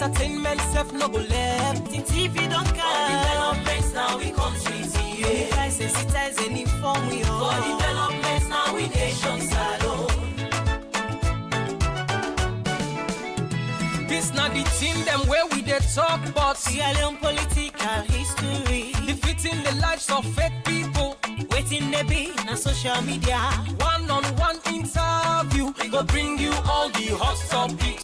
entertainment self no go left. The TV don't care. Developments now we country see. If I sensitize any form we on. For developments now we nation salon. This not the team them where we dey talk about Sierra Leone political history. Defeating the lives of fake people. Waiting they be na social media. One-on-one interview. We go bring you all the hot topics.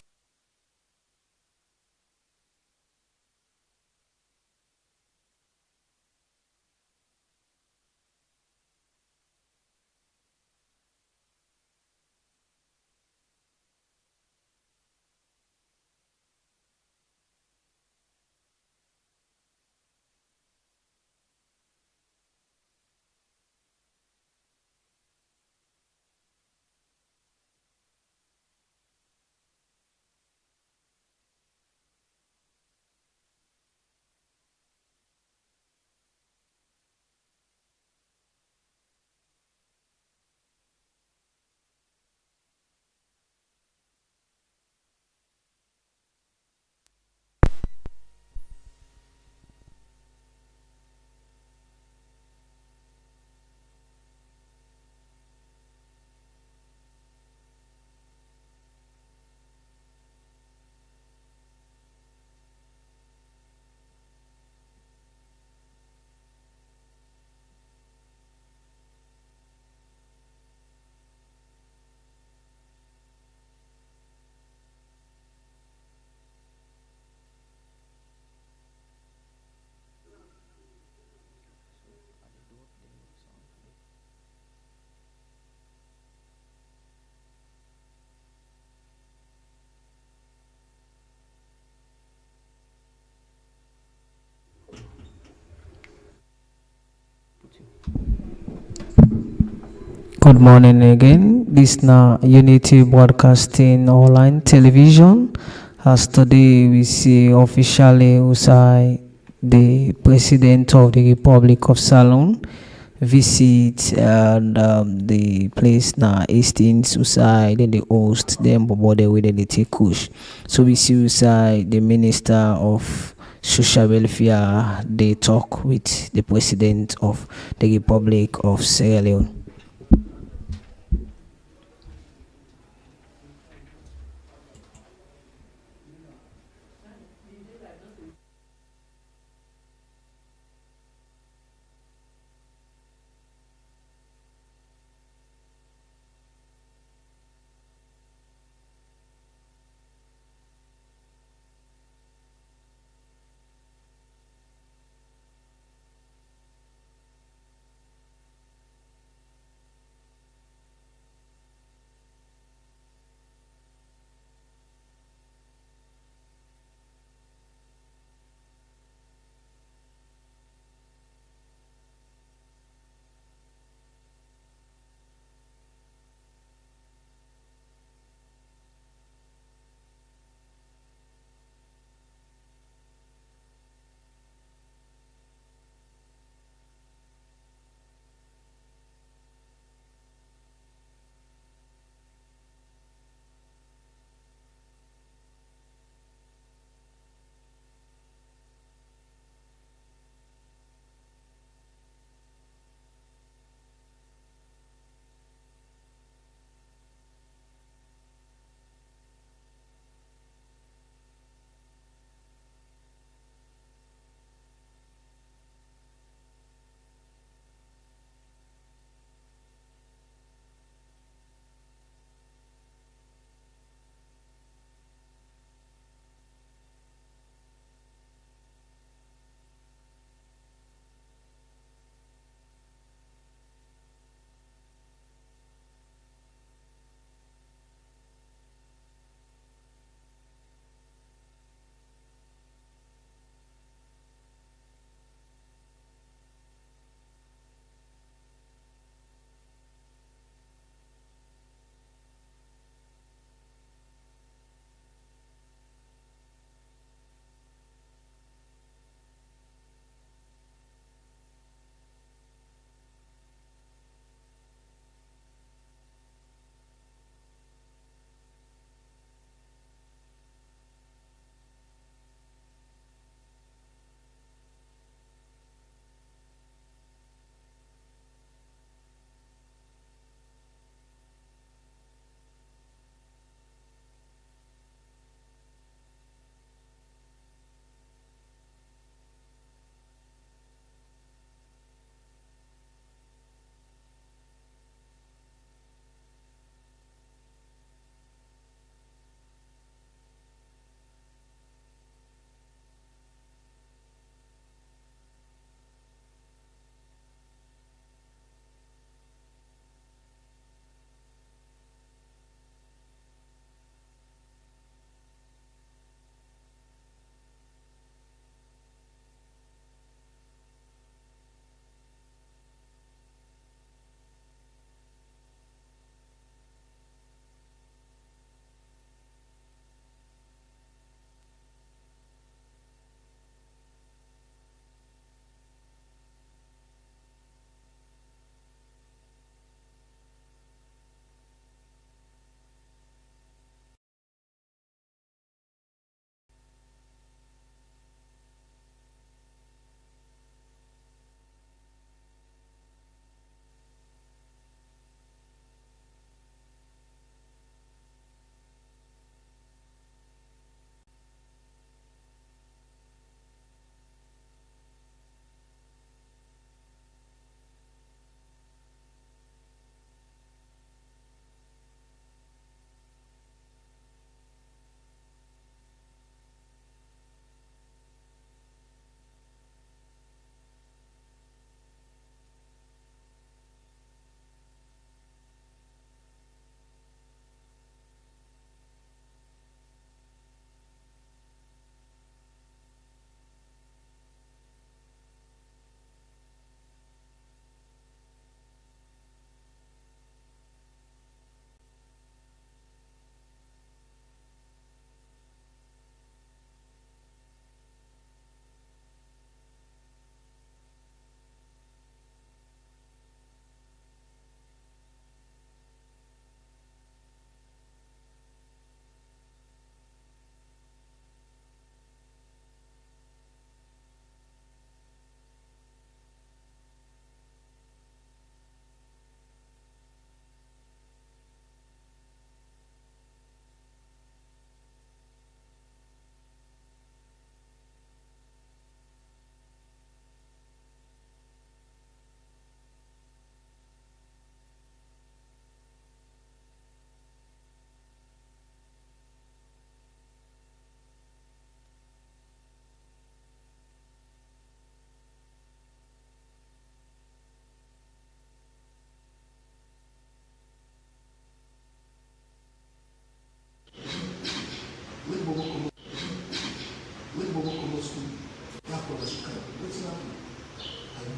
Good morning again. This now Unity Broadcasting Online Television. As today we see officially Usai, the President of the Republic of Salon, visit the place now Hastings Usai. Then they host them, but they with the take kush. So we see Usai, the Minister of Social Welfare. They talk with the President of the Republic of Sierra Leone.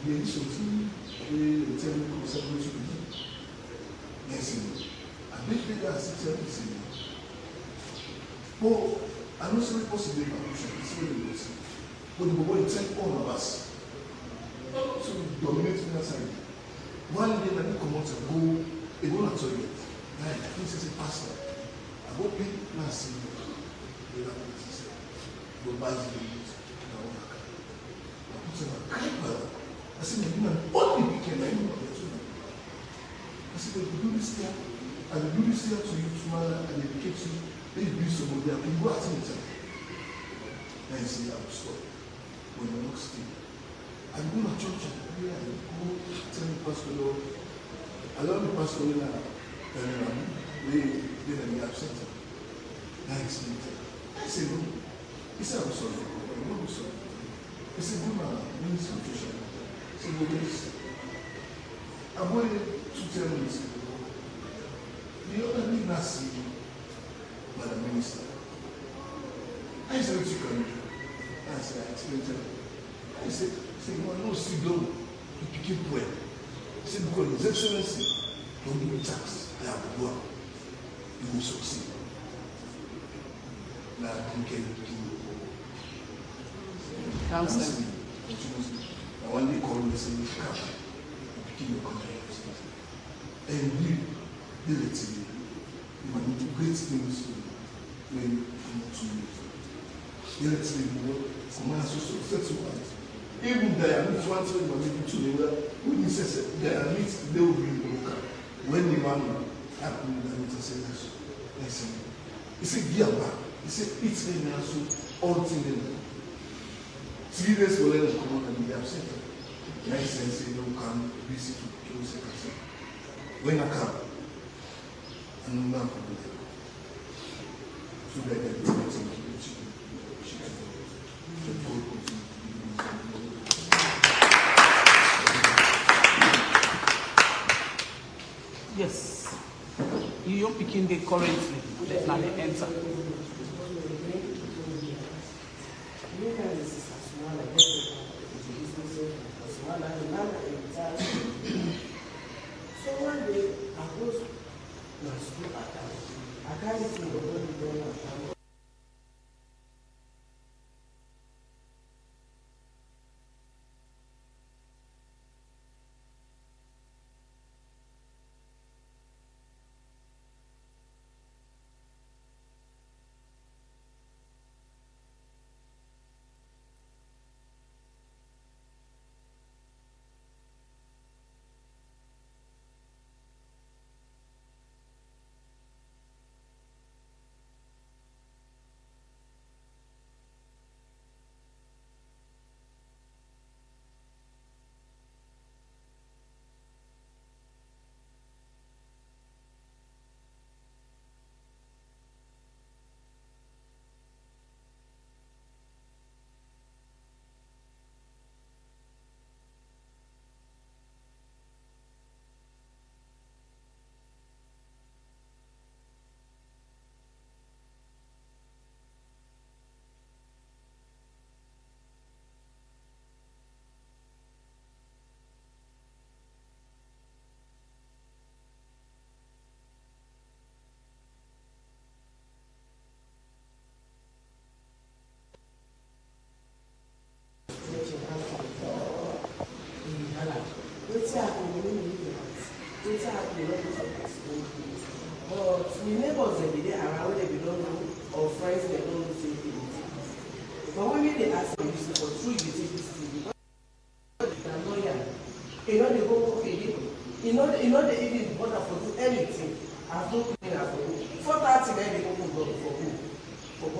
the initiative, the technical secretary, yes, I think that is it. Well, I don't see possibly my mission, it's really good. But the boy take all of us not to dominate the side. One day, I come out and go to toilet. Like, this is a pastor. I go pay last year. Go buy the news. I put in a camera. I said, my woman, only weekend I know about it. I said, they do this here, and they do this here to you tomorrow, and they educate you. They do somebody, I can go at any time. And you say, I will stop. When you're not still. I go to church and pray, I go tell the pastor, Lord, I love the pastor when they be absent. I said, no. He said, I'm sorry. I'm sorry. He said, go now, minister of nutrition. He said, go this. I'm going to tell you this. The other thing I see by the minister. I said, what you can do? I said, I explained to him. I said, you are not sit down to pick up well. He said, because His Excellency, don't give me tax. I have to go out. You will succeed. Now, you can do counseling. I want to call you say, come, pick your contact. And you, relatively, you will do great things when you to relatively, command social settlement. Even there are not one thing, but maybe two, when he says there are needs, they will be local. When the man happened, I need to say this. Listen, he said, Giamba, he said, it's in the also, all things in there. 3 days will let them come on and be absent. Nice sense, you know, come visit to kill second. When I come, I'm not going to do so that I can do something. Yes. You picking the currently, let now they enter. So one day I was to school at time. I can't see the whole But the neighbors they be there around they don't know, or friends they don't know say things. But when they ask me this for true you take this thing, because I'm lawyer, you know they go okay, you know they even bother for do anything. I've no cleaner for you. 4:30 then they go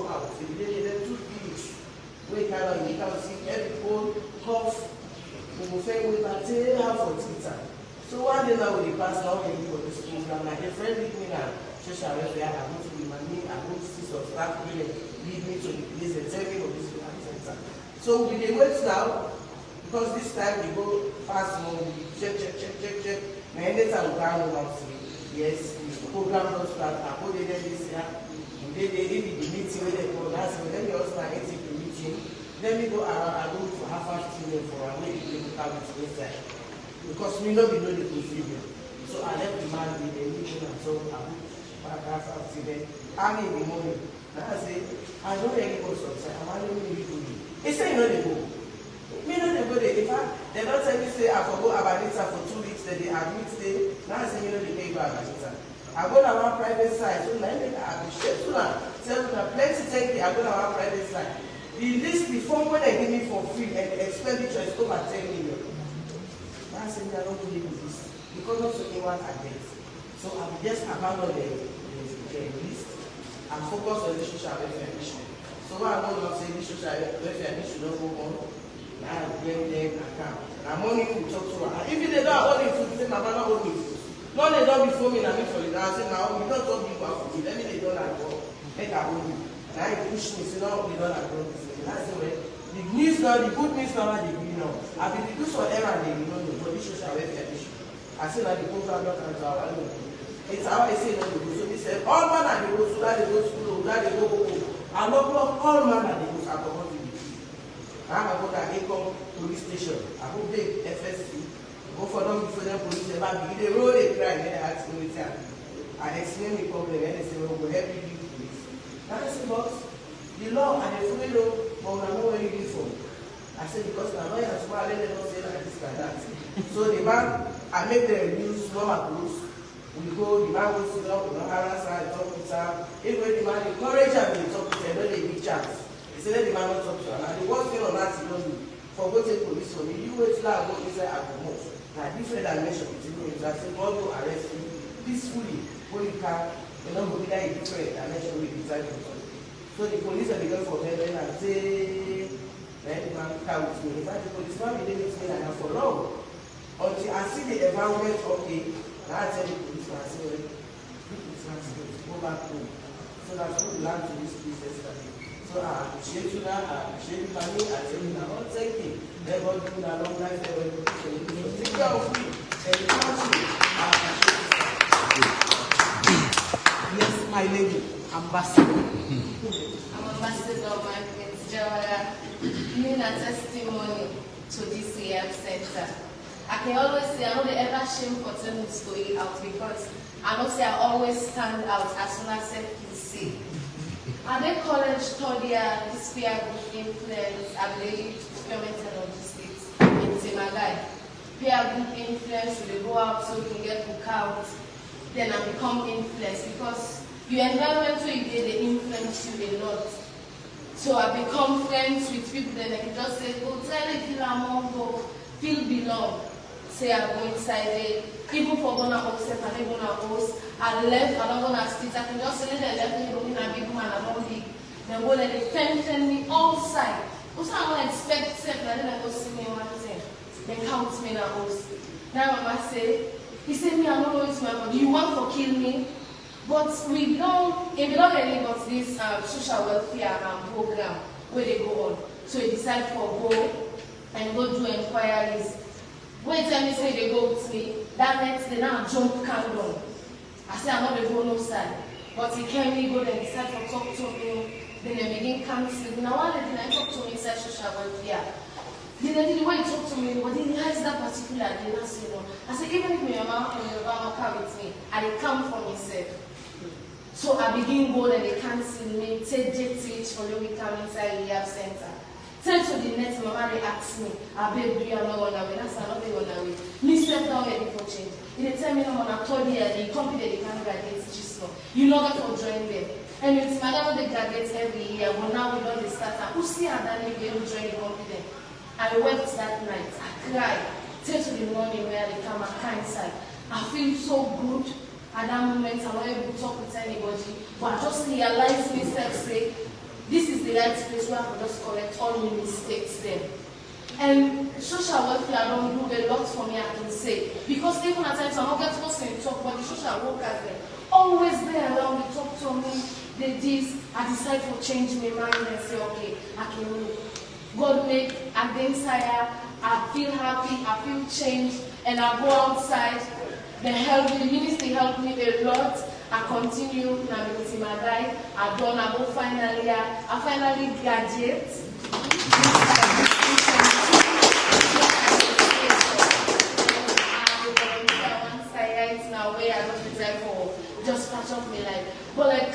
out. If they 2 things, we can see every phone cough. We will say we can say how for Twitter. So one day now we pass now we for this program. My friend with me now, social welfare, I go to be my name, I go to see some staff lead me to the place and tell me of this center. So we dey wait now because this time we go fast more, we check. My anytime we can now see yes, the program don start. I go there this year. They the meeting where they go. That's when let me also take the meeting. Let me go around. I go for half past 2. me for a way to have it inside. Because me no be know the procedure. So I left the man with the meeting and so I put my gas out today. I need the money. Now I say, I don't really go outside. I'm only going to do. He said, you know they go. Me know they go there. In fact, they don't tell me say I forgo Abanita for 2 weeks. Then they admit stay. Now I say, you know they pay go Abanita. I go to one private side. So now I appreciate. So now, plenty take me. I go to one private side. The list, the form when they give me for free and the expenditure is over 10 million. Now I say, I don't believe in this. Because of anyone against. So I will just abandon the list and focus on the social welfare issue. So what I want to say, this social welfare issue don't go on. Now I bring them account. And money will talk to her. If they don't have only food, they say, Mama, not only food. No, they don't before me, and I for it. I say, now, we don't talk big about food. Let me they don't like go. Make a hold you. And I push me, so now we don't like go. And I say, well, the news now, the good news now, they be now. I will do some error, they don't know, for this social welfare issue. I say that the program not come to our own. It's how I say that they go. So they said, all man are they go, so that they go school, that they go home. And not all man are they go, I come to the I have a Income police station. I go big FSC. Go for them before them police, they might be the road they cry, then I ask me, I explain the problem, and they say, well, we'll help you do police. Now I say, but the law and the free law, but I know where you do for. I said, because the lawyer and small, they don't say like this, like that. So the man, I make them use normal rules. We go, the man goes to the harass her, talk with her. Even the man encourage her to talk with her, don't they big chance. He said, let the man not talk to her. Now the worst thing on that is don't do. For go take police for me, you wait till I go inside I go home. Now different dimension between you. I say, God will arrest you peacefully. When you can, you know, go there in different dimension with inside the country. So the police are going for them and say, then the man come with me. In fact, the police man be with me and for long. Until I see the environment okay, now I tell the policeman, I say, well, the policeman says, go back home. So that's what we learn to this place yesterday. So I appreciate you now, I appreciate you family, I tell you now, not taking. Let God do that long life, take care of me, and the country, I appreciate you. Yes, my lady, ambassador. I'm ambassador of my Prince Jawara, giving a testimony to this rehab center. I can always say I know they ever shame for telling me to go out because I know say I always stand out as soon as I can see. At the college study this peer group influence, I believe procurement and logistics in Timagai. Peer group influence, we go out so we can get book out, then I become influence because your environment where you get they influence you a lot. So I become friends with people that I can just say, go tell it, feel among, go, feel belong. Say I go inside there, even for gonna host, if I don't gonna host, I left, I don't gonna sit, I can just say they left me looking at big man, I don't leave. Then go let they fend me all side. Also I don't expect self, and then I go see me one thing. They count me in a host. Now Mama say, he said me, I don't know it's my body. You want to kill me? But we belong really got this social welfare program where they go on. So we decide for go and go do inquiries. When you tell me say they go with me, that next day now jump candle. I say I'm not the go no side. But he came me go then decide to talk to me. Then they begin counseling. Now one day I talk to me inside social welfare. The way he talk to me, but he has that particular day, that's you know. I say even if my mama and your mama come with me, I dey come for myself. So I begin go and they cancel me, take JTH for the week come inside the rehab center. Tell to the next mama they ask me, I beg do you not run away? That's not they run away. Me step down ready for change. They tell me no on a third year, the company they can't graduate just now. You know that for join them. And it's my dad they graduate every year, but now we don't start. Who see how that they will join the company? I wept that night, I cried. Till to the morning where they come and inside. I feel so good. At that moment, I'm not able to talk with anybody, but I just realized myself say, this is the right place where I can just correct all my mistakes then. And social welfare I don't do a lot for me, I can say. Because even at times I'm not getting to talk, but the social workers there, always there around me, talk to me, they this, I decide to change my mind and say, okay, I can move. God make, I go inside, I feel happy, I feel changed, and I go outside. The ministry helped me a lot. I continue, I done, I go finally, I finally graduate. catch up me like, but like,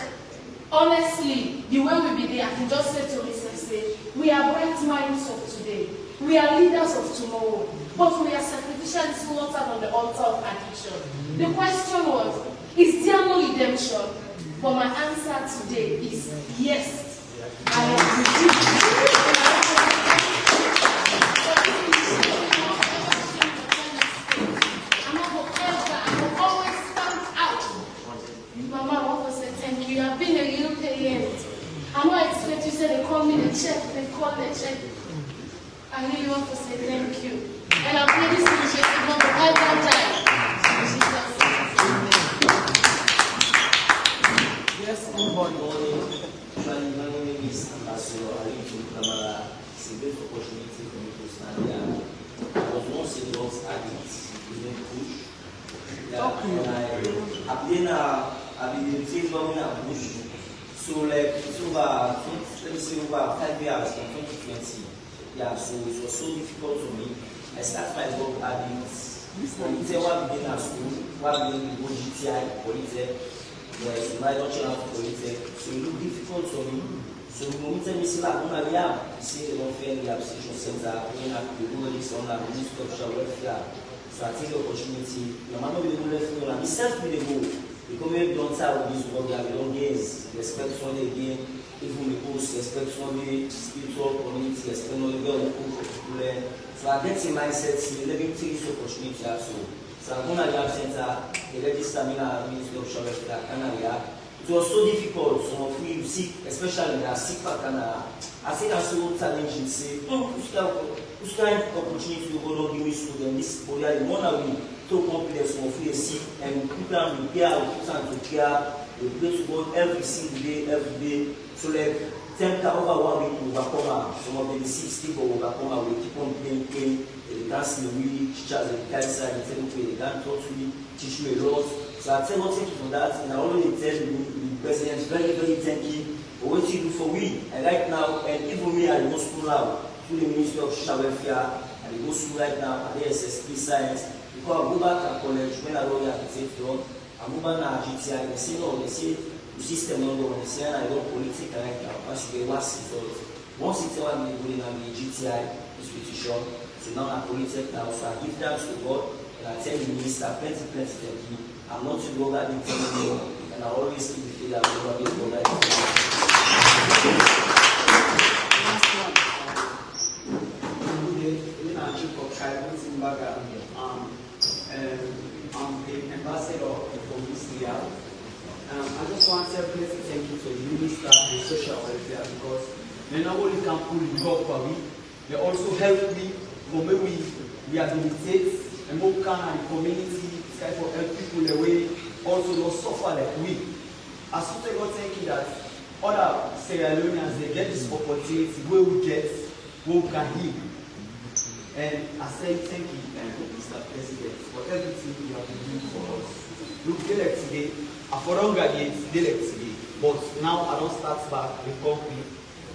honestly, the way we be there, I can just say to myself, say, we are bright minds of today. We are leaders of tomorrow. But we are sacrificially slaughtered on the altar of addiction. The question was, is there no redemption? But my answer today is yes. I am redeemed. You have been a real parent. I don't expect you to say they call me the check, they call the check. I really want to say thank you. And I'll play this initiative number every time. Yes, good morning. My name is Ambassador Alitu Kamara. It's a great opportunity for me to stand here. I was once a drugs addict, using push. I've been in favor of push. So like it's over, let me say over 5 years from 2020. Yeah, so it was so difficult for me. I started my drug habits. It's what began at school, what began with GTI, Polytech. Yes, my daughter have Polytech. So it looked difficult for me. So when we tell me, see, like, when I see the non-fair rehabilitation center, when I do this on the Ministry of Social Welfare. So I take the opportunity. No matter what we do, left me on myself with the goal. Because we don't have this work, we don't gaze. Respect one again, even the post, respect one the spiritual community, respect one the girl who learn. So I get in mindset, let me take this opportunity also. So I'm going to the center, they register me in the Ministry of Social Welfare, Canada. It was so difficult, some of we sick, especially when they are sick for Canada. I think that's so challenging, say, which kind of opportunity you go to give me students, this area, the one that we so complex of we sick, and people can repair, we put to care, we pray to God every single day, every day. So like, 10 over 1 week, we overcome, some of them 60, but we overcome, we keep on playing, they can't see the way, teachers, they can't say, they tell me, they can't talk to me, teach me a lot. So I tell God, thank you for that, and I already tell the president, very, very thank you for what you do for we. And right now, and even me, I go school now, through the Ministry of Social Welfare, I go school right now at the SSP Science, because I go back to college, when I go to take job, I move on to GTI, they say, no, they say, the system no go, they say, I don't politics right now, once you get what's result. Once it's one me going on the GTI institution, so now I'm politics now, so I give thanks to God, and I tell the minister, plenty, thank you. I'm not to go back in telling and I always keep the feel that I'm going to go back. Last one. I'm the ambassador for this year. I just want to say thank you to the Minister of Social Welfare because they not only can pull the job for me, they also help me for me we rehabilitate and more can and community try to help people the way also not suffer like we. As soon as God thank you that other Sierra Leoneans they get this opportunity where we get where we can heal. And I say thank you, Mr. President, for everything you have been doing for us. Look, they like today, I for don't graduate, they like today. But now I don't start back the company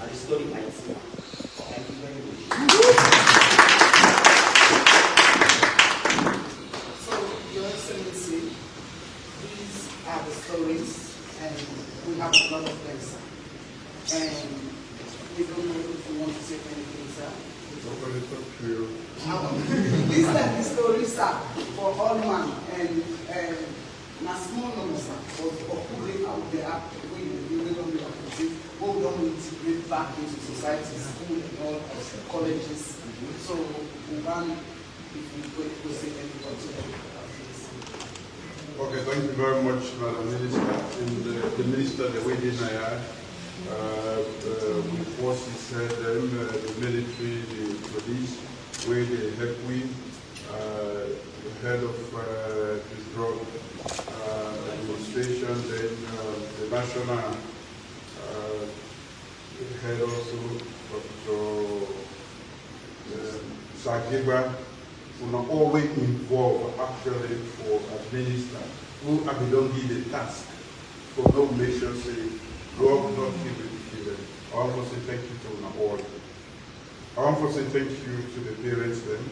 and the story my team. Thank you very much. So, Your Excellency, these are the stories, and we have a lot of them, sir. And we don't know if you want to say anything, sir. These are the stories, sir, for all man, and not small numbers, sir, for pulling out the app, we don't be opposite, we don't integrate back into society, school and all colleges. So, we want, if we could say anything. Okay, thank you very much, Madam Minister. And the Minister, the way did I with forces, them, the military, the police, where they help with, the head of the drug administration, then the national head also, Dr. Sagiba, who are always involved actually for administer, who don't give the task for no nation say, God not give it to them. I want to say thank you to all. I want to say thank you to the parents then.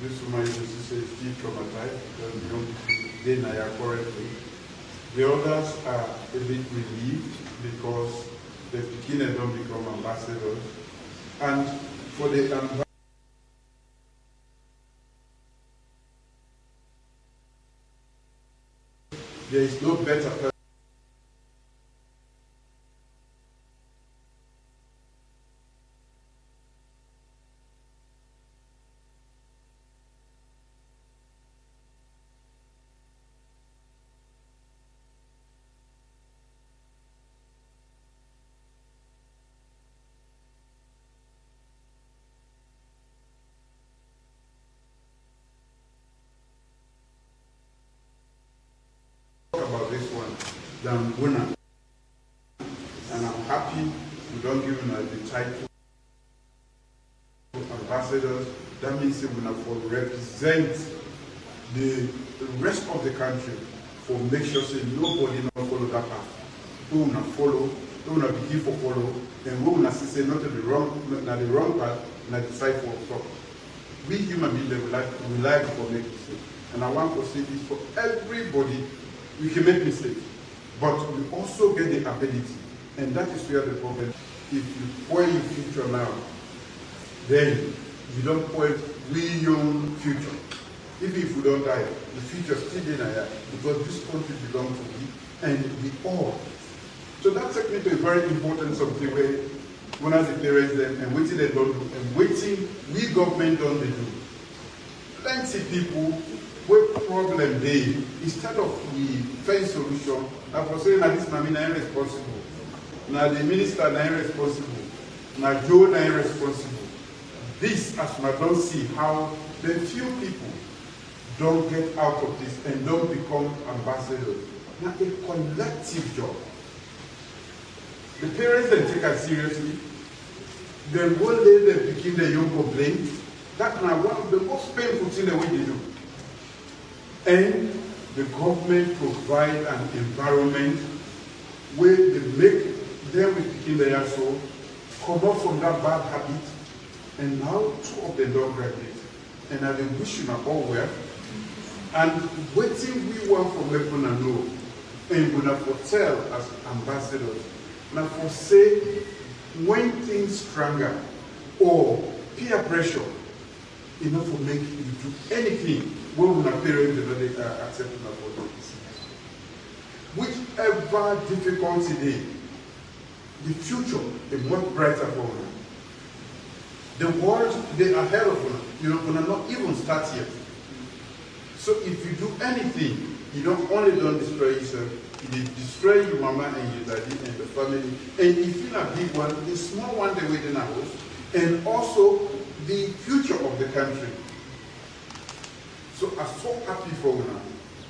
This woman is still traumatized because we don't deny her correctly. The others are a bit relieved because the beginner don't become ambassadors. And for the ambassadors, there is no better person. About this one than winner, and I'm happy we don't give them the title of ambassadors. That means they will represent the rest of the country for make sure say nobody not follow that path. Who will not follow, who will not be here for follow, and who will not say not the wrong path, not decide for stop. We human beings we like for make mistakes, and I want to say this for everybody. We can make mistakes, but we also get the ability, and that is where the problem. If you spoil your future now, then you don't spoil your future. Even if we don't die, the future is still there because this country belongs to we, and we all. So that takes me to a very important something where one of the parents them and waiting they don't do, and waiting we government don't do. Plenty people with problem they instead of we find solution, I was saying that this mommy is responsible. Now the minister is responsible. Now Joe is responsible. This as I don't see how the few people don't get out of this and don't become ambassadors. Now a collective job. The parents they take us seriously. They won't let them begin the young complaint. That's now one of the most painful things the way they do. And the government provide an environment where they make them begin their soul, come up from that bad habit, and now two of them don't graduate. And I wish you all well. And waiting we want from people to know, and we not for tell as ambassadors, now for say when things stronger or peer pressure, enough to make you do anything when we are parents do not accept for this. Whichever difficulty they, the future is much brighter for us. The world they are ahead of us. You know, we are not even start yet. So if you do anything, you don't only don't destroy yourself, you destroy your mama and your daddy and the family. And if you're a big one, a small one they wait in a house, and also the future of the country. So I'm so happy for now.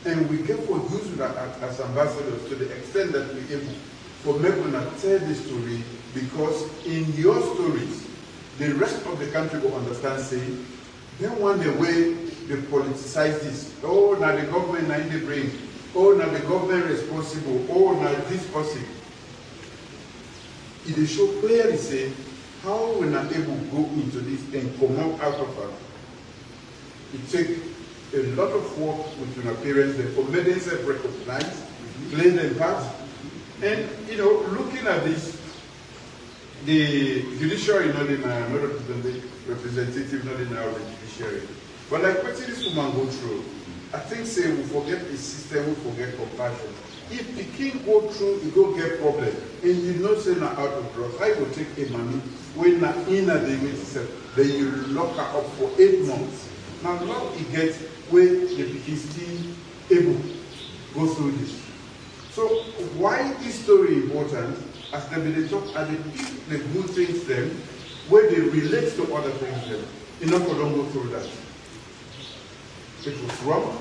And we get for use that as ambassadors to the extent that we're able for making to tell this story, because in your stories, the rest of the country will understand saying, they want the way they politicize this. Oh, now the government now in the brain. Oh, now the government responsible. Oh, now this person. It show clearly say how we're not able to go into this and come out of it. It takes a lot of work with your parents there for make themselves recognize, play their part. And you know, looking at this, the judiciary not in not representative, not in our judiciary. But like what this woman go through, I think say we forget the system, we forget compassion. If the king go through, you go get problem, and you know say now out of drugs, I will take a money when na in a day with itself, then you lock her up for 8 months. Now now he gets where the king still able to go through this. So why this story important? As they talk at the good things them, where they relate to other things them, enough for don't go through that. It was wrong.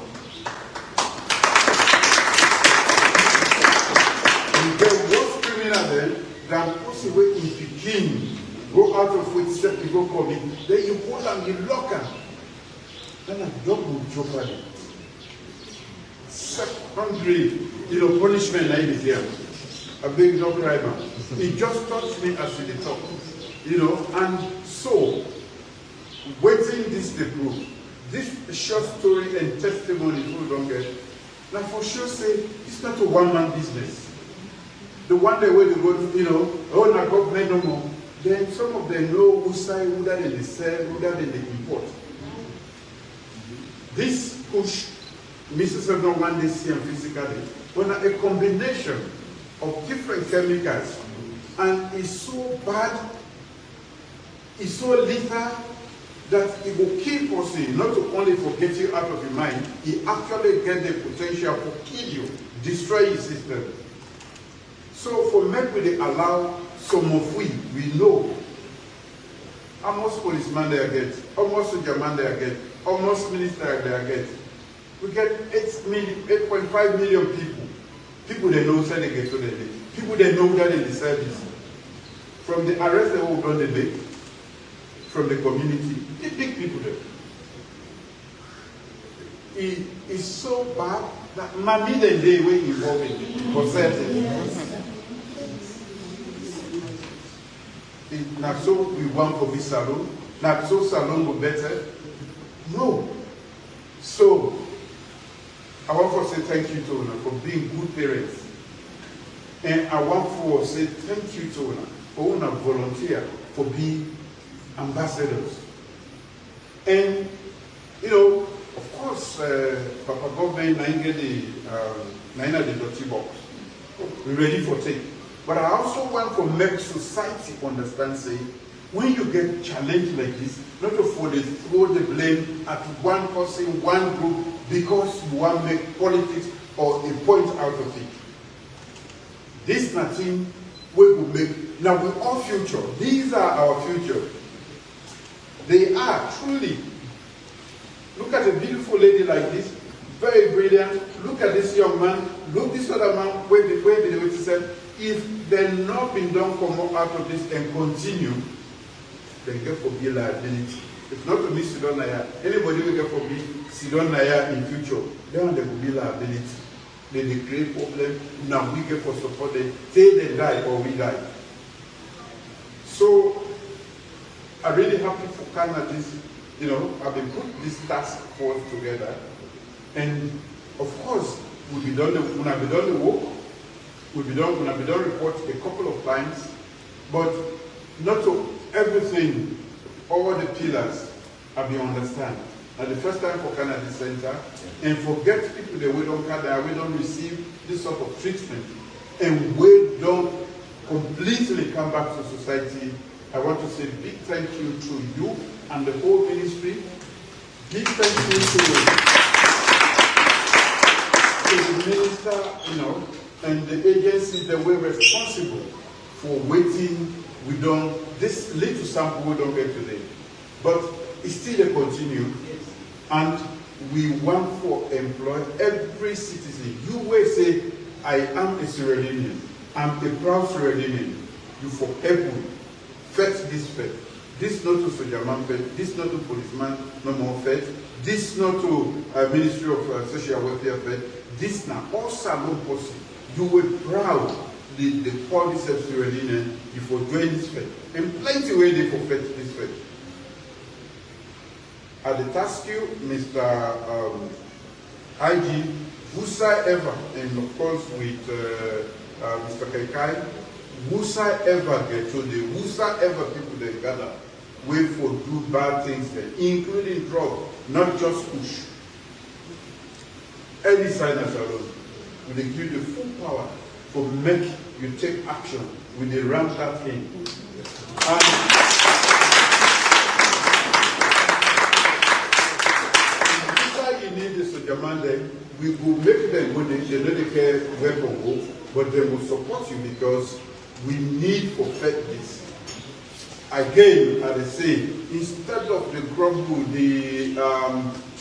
And there was criminal then that puts away in Peking, go out of which step you go come in, then you hold them, you lock them. Then a double jeopardy. Secondary, punishment like this here. A big dog driver. He just touched me as he talk. And so, waiting this the proof. This short story and testimony, who don't get, Now for sure say, it's not a one-man business. The one day where they go, oh, now government no more. Then some of them know who side, who that they sell, who that they import. This push, Mrs. One day see and physically, when a combination of different chemicals, and it's so bad, it's so lethal, that it will kill person, not only for get you out of your mind, it actually get the potential to kill you, destroy your system. So for maybe they allow some of we know almost policeman they get, almost soldier man they get, almost minister they get. We get 8.5 million people. People they know say they get to the day. People they know that in the service. From the arrest they will done the day, from the community, the big people there. It is so bad that maybe the day we involved in for certain. Not so we want for this salon, not so salon will better. No. So I want to say thank you to Una for being good parents. And I want to say thank you to Una for Una volunteer for being ambassadors. And of course, Papa government I get the dirty box. We're ready for take. But I also want to make society understand, say, when you get challenged like this, not to throw the blame at one person, one group, because you want to make politics or a point out of it. This nothing we will make. Now, with our future, these are our future. They are truly. Look at a beautiful lady like this, very brilliant. Look at this young man. Look this other man. Where the said, if they're not been done come out of this and continue, they get for be liability. If not to me, Sidon Naya, anybody will get for me Sidon Naya in future, then there will be liability. Then they create problem. Now we get for support them. Say they die or we die. So I'm really happy for Canada. This, I've been put this task force together, and of course we'll be done the work. We'll be done report a couple of times, but not to everything, all the pillars have been understand. Now the first time for Canada Center, and forget people that we don't receive this sort of treatment, and we don't completely come back to society. I want to say big thank you to you and the whole ministry. Big thank you to the minister, and the agencies that were responsible for waiting. We don't, this little sample we don't get today. But it's still a continue. And we want to employ every citizen. You will say, I am a Sierra Leonean. I'm a proud Sierra Leonean. You for help me. Fetch this fed. This not to soldier man fed. This not to policeman no more fed. This not to Ministry of Social Welfare fed. This now all salon possible. You were proud the policy of Sierra Leone before doing this fed. And plenty way they for fetch this fed. I task you, Mr. IG, whosoever, and of course with Mr. Kaikai, whosoever get to the whosoever people they gather, wait for do bad things there, including drugs, not just push. Any signers alone, will they give you the full power for make you take action with the ramp that thing. And you need this to demand them, we will make them good, they don't care where to go, but they will support you because we need to perfect this. Again, as I say, instead of the grumble, the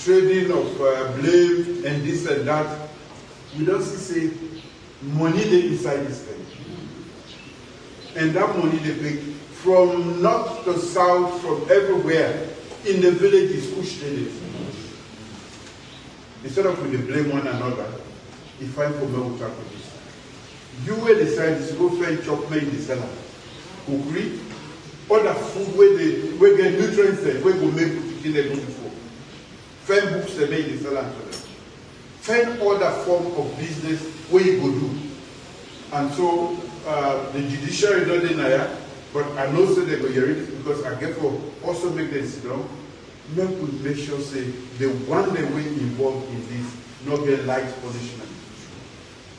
trading of blame and this and that, we don't say money they inside this thing. And that money they pick from north to south, from everywhere, in the villages, push it. Instead of we blame one another, if I for me will tackle this. You will decide to go find chop me in the cellar. Cookery, other food where get nutrients there, where go make people the good food. Find books they make in the cellar to them. find other form of business where you go do. And so the judiciary not deny, but I know say they go hear it because I get for also make them sit down. Make sure say the one they will involved in this not get light punishment.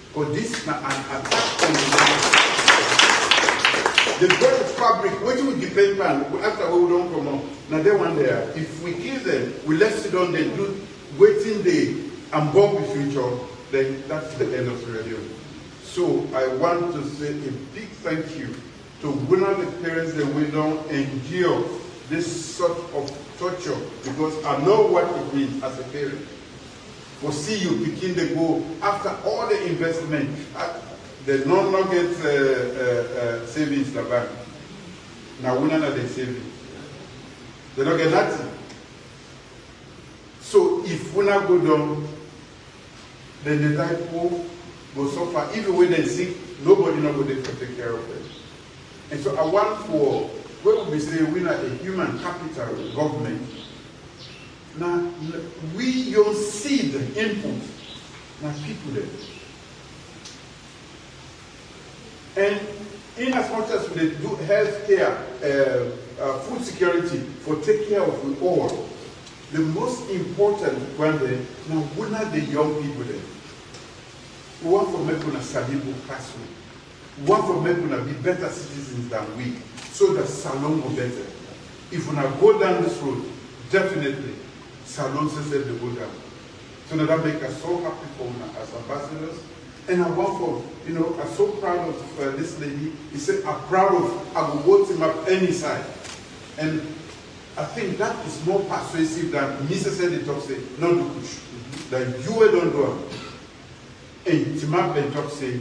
Because this is an attack on the bread fabric, what we depend on after we don't come on. Now they one there. If we kill them, we let sit down, they do waiting day and bomb the future, then that's the end of the radio. So I want to say a big thank you to one of the parents that we don't endure this sort of torture, because I know what it means as a parent. For see you begin to go after all the investment, they no longer get savings in the bank. Now we don't have the savings. They don't get nothing. So if we not go down, then the people go suffer. Even when they sick, nobody not go there to take care of them. And so I want for when we say we are a human capital government. Now we don't see the input. Now people there. And in as much as we do health care, food security for take care of the all, the most important one there, now we are the young people there. We want to make us a stable classroom. We want to make us be better citizens than we, so that Salon will better. If we now go down this road, definitely Salon says they go down. So now that makes us so happy for us as ambassadors. And I want for, I'm so proud of this lady. He said, I'm proud of, I will vote him up any side. And I think that is more persuasive than Mrs. said it talk say, no do push. That you don't do it. And Timab and talk say,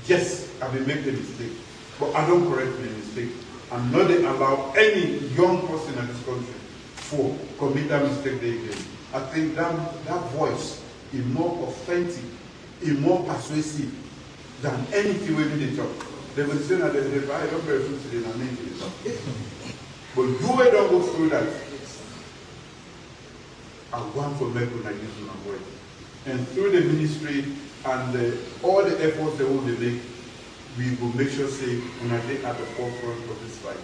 yes, I will make a mistake. But I don't correct my mistake. I'm not going to allow any young person in this country for commit that mistake again. I think that voice is more authentic, is more persuasive than anything we really talk. They will say that they buy a very food today and make it. But you don't go through that. I want to make una use my word. And through the ministry and all the efforts they will make, we will make sure say una dey at the forefront of this fight.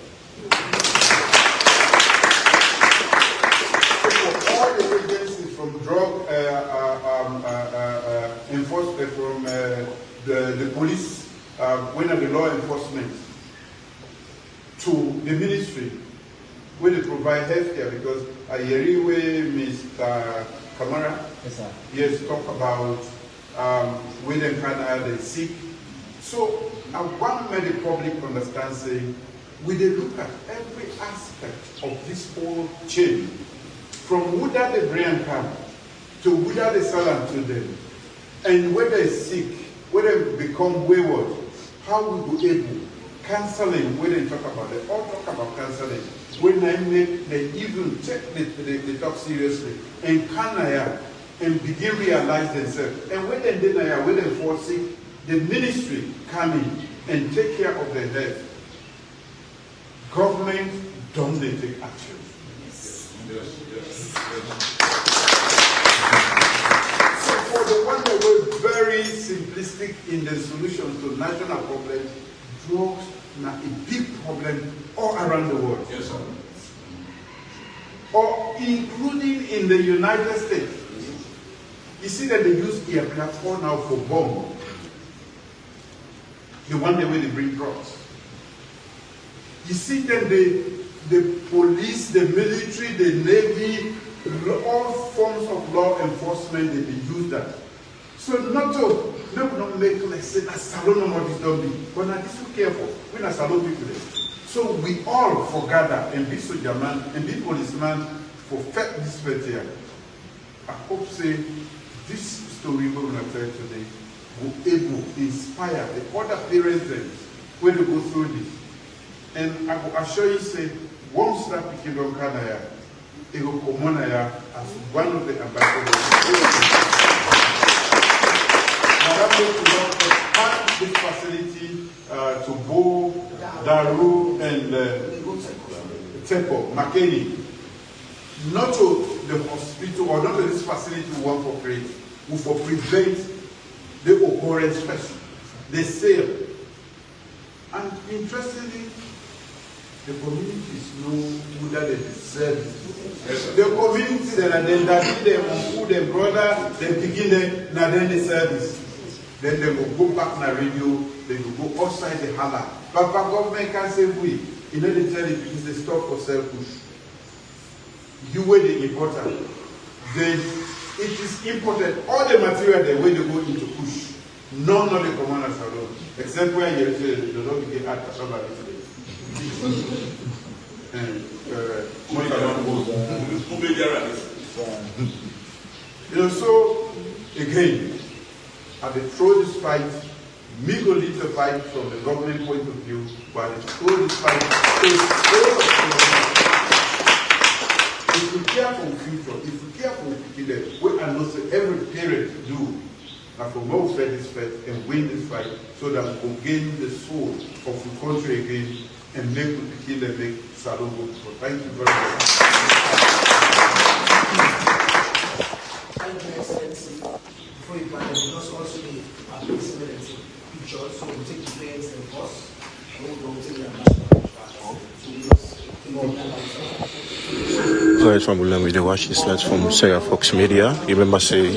So for all the agencies from drug enforcement, from the police, when the law enforcement, to the ministry, where they provide healthcare, because Ayeriwe, Mr. Kamara, yes, sir. Yes, talk about when they can they sick. So I want to make the public understand, saying, we they look at every aspect of this whole chain, from whether the brain come to whether they sell them to them, and whether it's sick, whether they become wayward, how we be able, counseling, when they talk about it, all talk about counseling. When they even take the talk seriously and canaya and begin realize themselves. And when they deny, when they fall sick, the ministry come in and take care of their health. Government don't they take action? Yes. So for the one that was very simplistic in the solution to national problems, drugs now a big problem all around the world. Yes, sir. Or including in the United States. You see that they use aircraft now for bomb. The one way they bring drugs. You see that the police, the military, the navy, all forms of law enforcement, they use that. So not to make like say that Salon no this don't be, but now this is careful. We're not Salon people there. So we all forgather and be soldier man and be policeman for fact this here. I hope say this story we're gonna tell today will able to inspire the other parents when they go through this. And I will assure you say once that became on Canada, it will come on as one of the ambassadors. Now that makes we expand this facility to Bo, Daru, and Temple, Makeni. Not to the hospital or not to this facility we want for create, we for prevent the occurrence first, the sale. And interestingly, the communities know whether they deserve it. The community that then them who them brother, they begin them, now then the service. Then they will go back na radio, they will go outside the hala. But government can say we, you know they tell it because they stop for sell push. You weigh the important. Then it is important, all the material they way they go into push. None of the commanders alone. Except where you say they don't begin at somebody today. So again, at the throw this fight, me go lead the fight from the government point of view, but the throw this fight if we care for the future, if we care for the people, we are not say every parent do. And for more fair this fight and win this fight so that we can gain the soul of the country again and make the people that make Salon go. So thank you very much. Thank you, Excellency. Before you plan, we must also be placement pictures, so we take the players and first, and we'll go to the ambassador. Alright, from Bulam, we watch this slides from Sarah Fox Media. You remember say.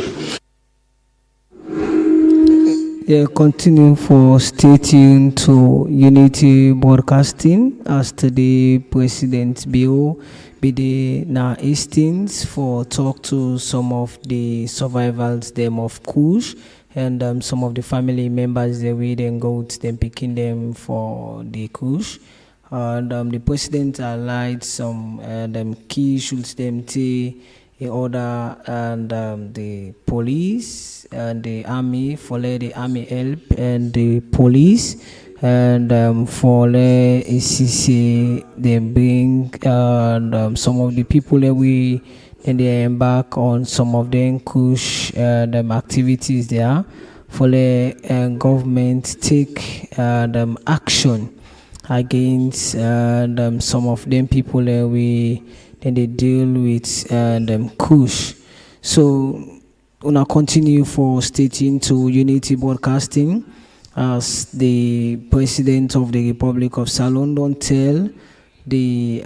Yeah, continue for stay tuned to Unity Broadcasting as today President Bill Bide na Hastings for talk to some of the survivors them of Kush and some of the family members they we then go to them picking them for the Kush. And the president allied some key issues them to in order and the police and the army for let the army help and the police and for let ACC they bring and some of the people that we and they embark on some of them Kush activities there for let government take action against some of them people that we then they deal with Kush. So una continue for stating to Unity Broadcasting as the President of the Republic of Salon don't tell the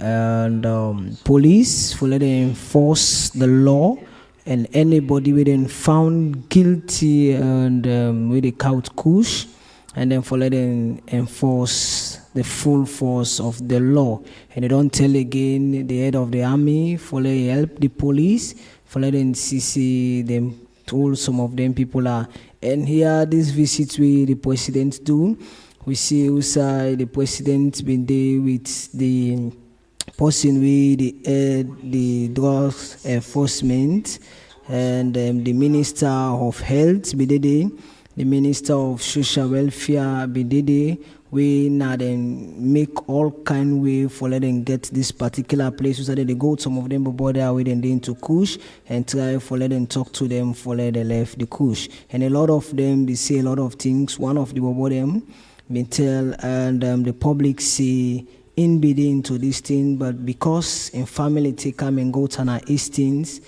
police for let them enforce the law and anybody within found guilty and with a count Kush and then for let them enforce the full force of the law. And they don't tell again the head of the army for let help the police, for let them see them told some of them people are. And here this visit we the president do, we see also the president been there with the person with the drugs enforcement and the minister of health be there, the minister of social welfare be there. We now then make all kind way for let them get this particular place so that they go some of them before they are waiting into Kush and try for let them talk to them for let they left the Kush. And a lot of them they say a lot of things. One of the before them may tell and the public say in bidding to this thing, but because in family take come and go to Hastings,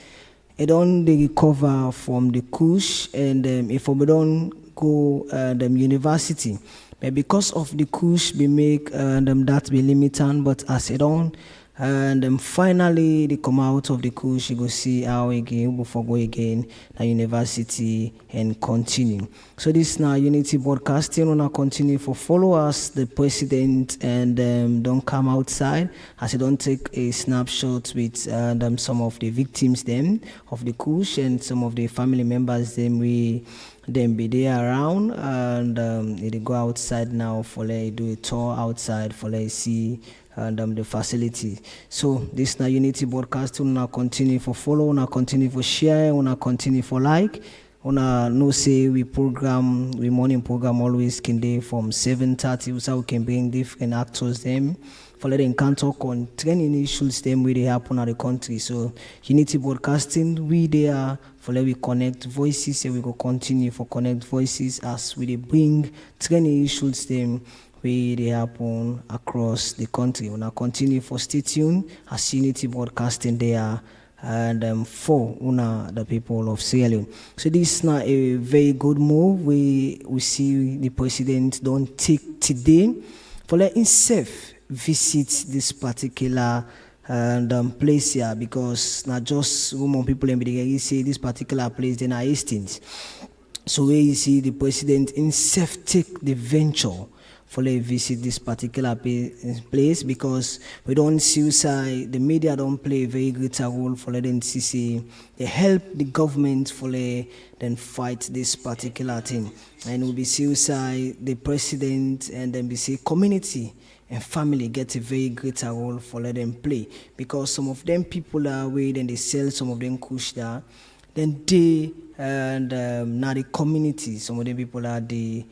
it don't they recover from the Kush and if we don't go university. But because of the Kush, we make that be limited, but as it on, and finally they come out of the Kush, you go see how again before go again at university and continue. So this now Unity Broadcasting wanna continue for followers the president and don't come outside as you don't take a snapshot with some of the victims them of the Kush and some of the family members them we. Then be there around and they go outside now for let do a tour outside for let see and the facility. So this now Unity Broadcasting now continue for follow, now continue for share, now continue for like. Una no say we morning program always can day from 7:30 so we can bring different actors them for letting can talk on training issues them where they happen at the country. So Unity Broadcasting we there for let we connect voices and we go continue for connect voices as we bring training issues them where they happen across the country. Una continue for stay tuned as Unity Broadcasting there and for the people of Sierra Leone. So this is now a very good move. We see the president don't take today for let himself visit this particular place here, because not just women people in the say this particular place then are Hastings. So where you see the president himself take the venture for a visit this particular place, because we don't see the media don't play a very great role for letting see they help the government for then fight this particular thing, and we be see the president and then be see community and family get a very greater role for let them play, because some of them people are away, then they sell some of them kush there, then they and now the community, some of the people are the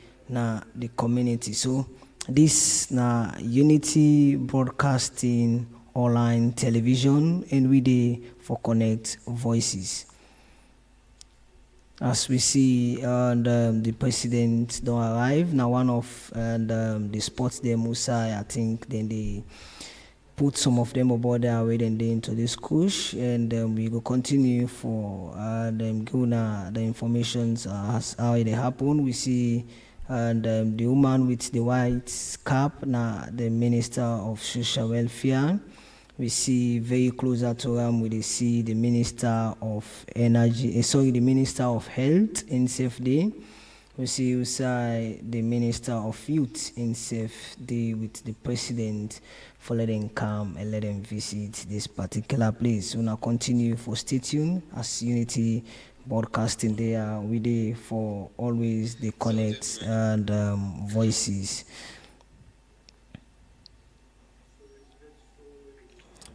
community. So this na Unity Broadcasting Online Television, and we dey for Connect Voices. As we see, the president don't arrive now. One of the spots there, Musa, I think, then they put some of them aboard their way, then they into this kush, and we will continue for them giving the informations as how they happen. We see the woman with the white cap, now the Minister of Social Welfare. We see very closer to him, we see the Minister of Energy, the Minister of Health in Safety. We see the Minister of Youth in Safety with the President for letting come and let them visit this particular place. We now continue for stay tuned as Unity Broadcasting there. We there for always the Connect and Voices.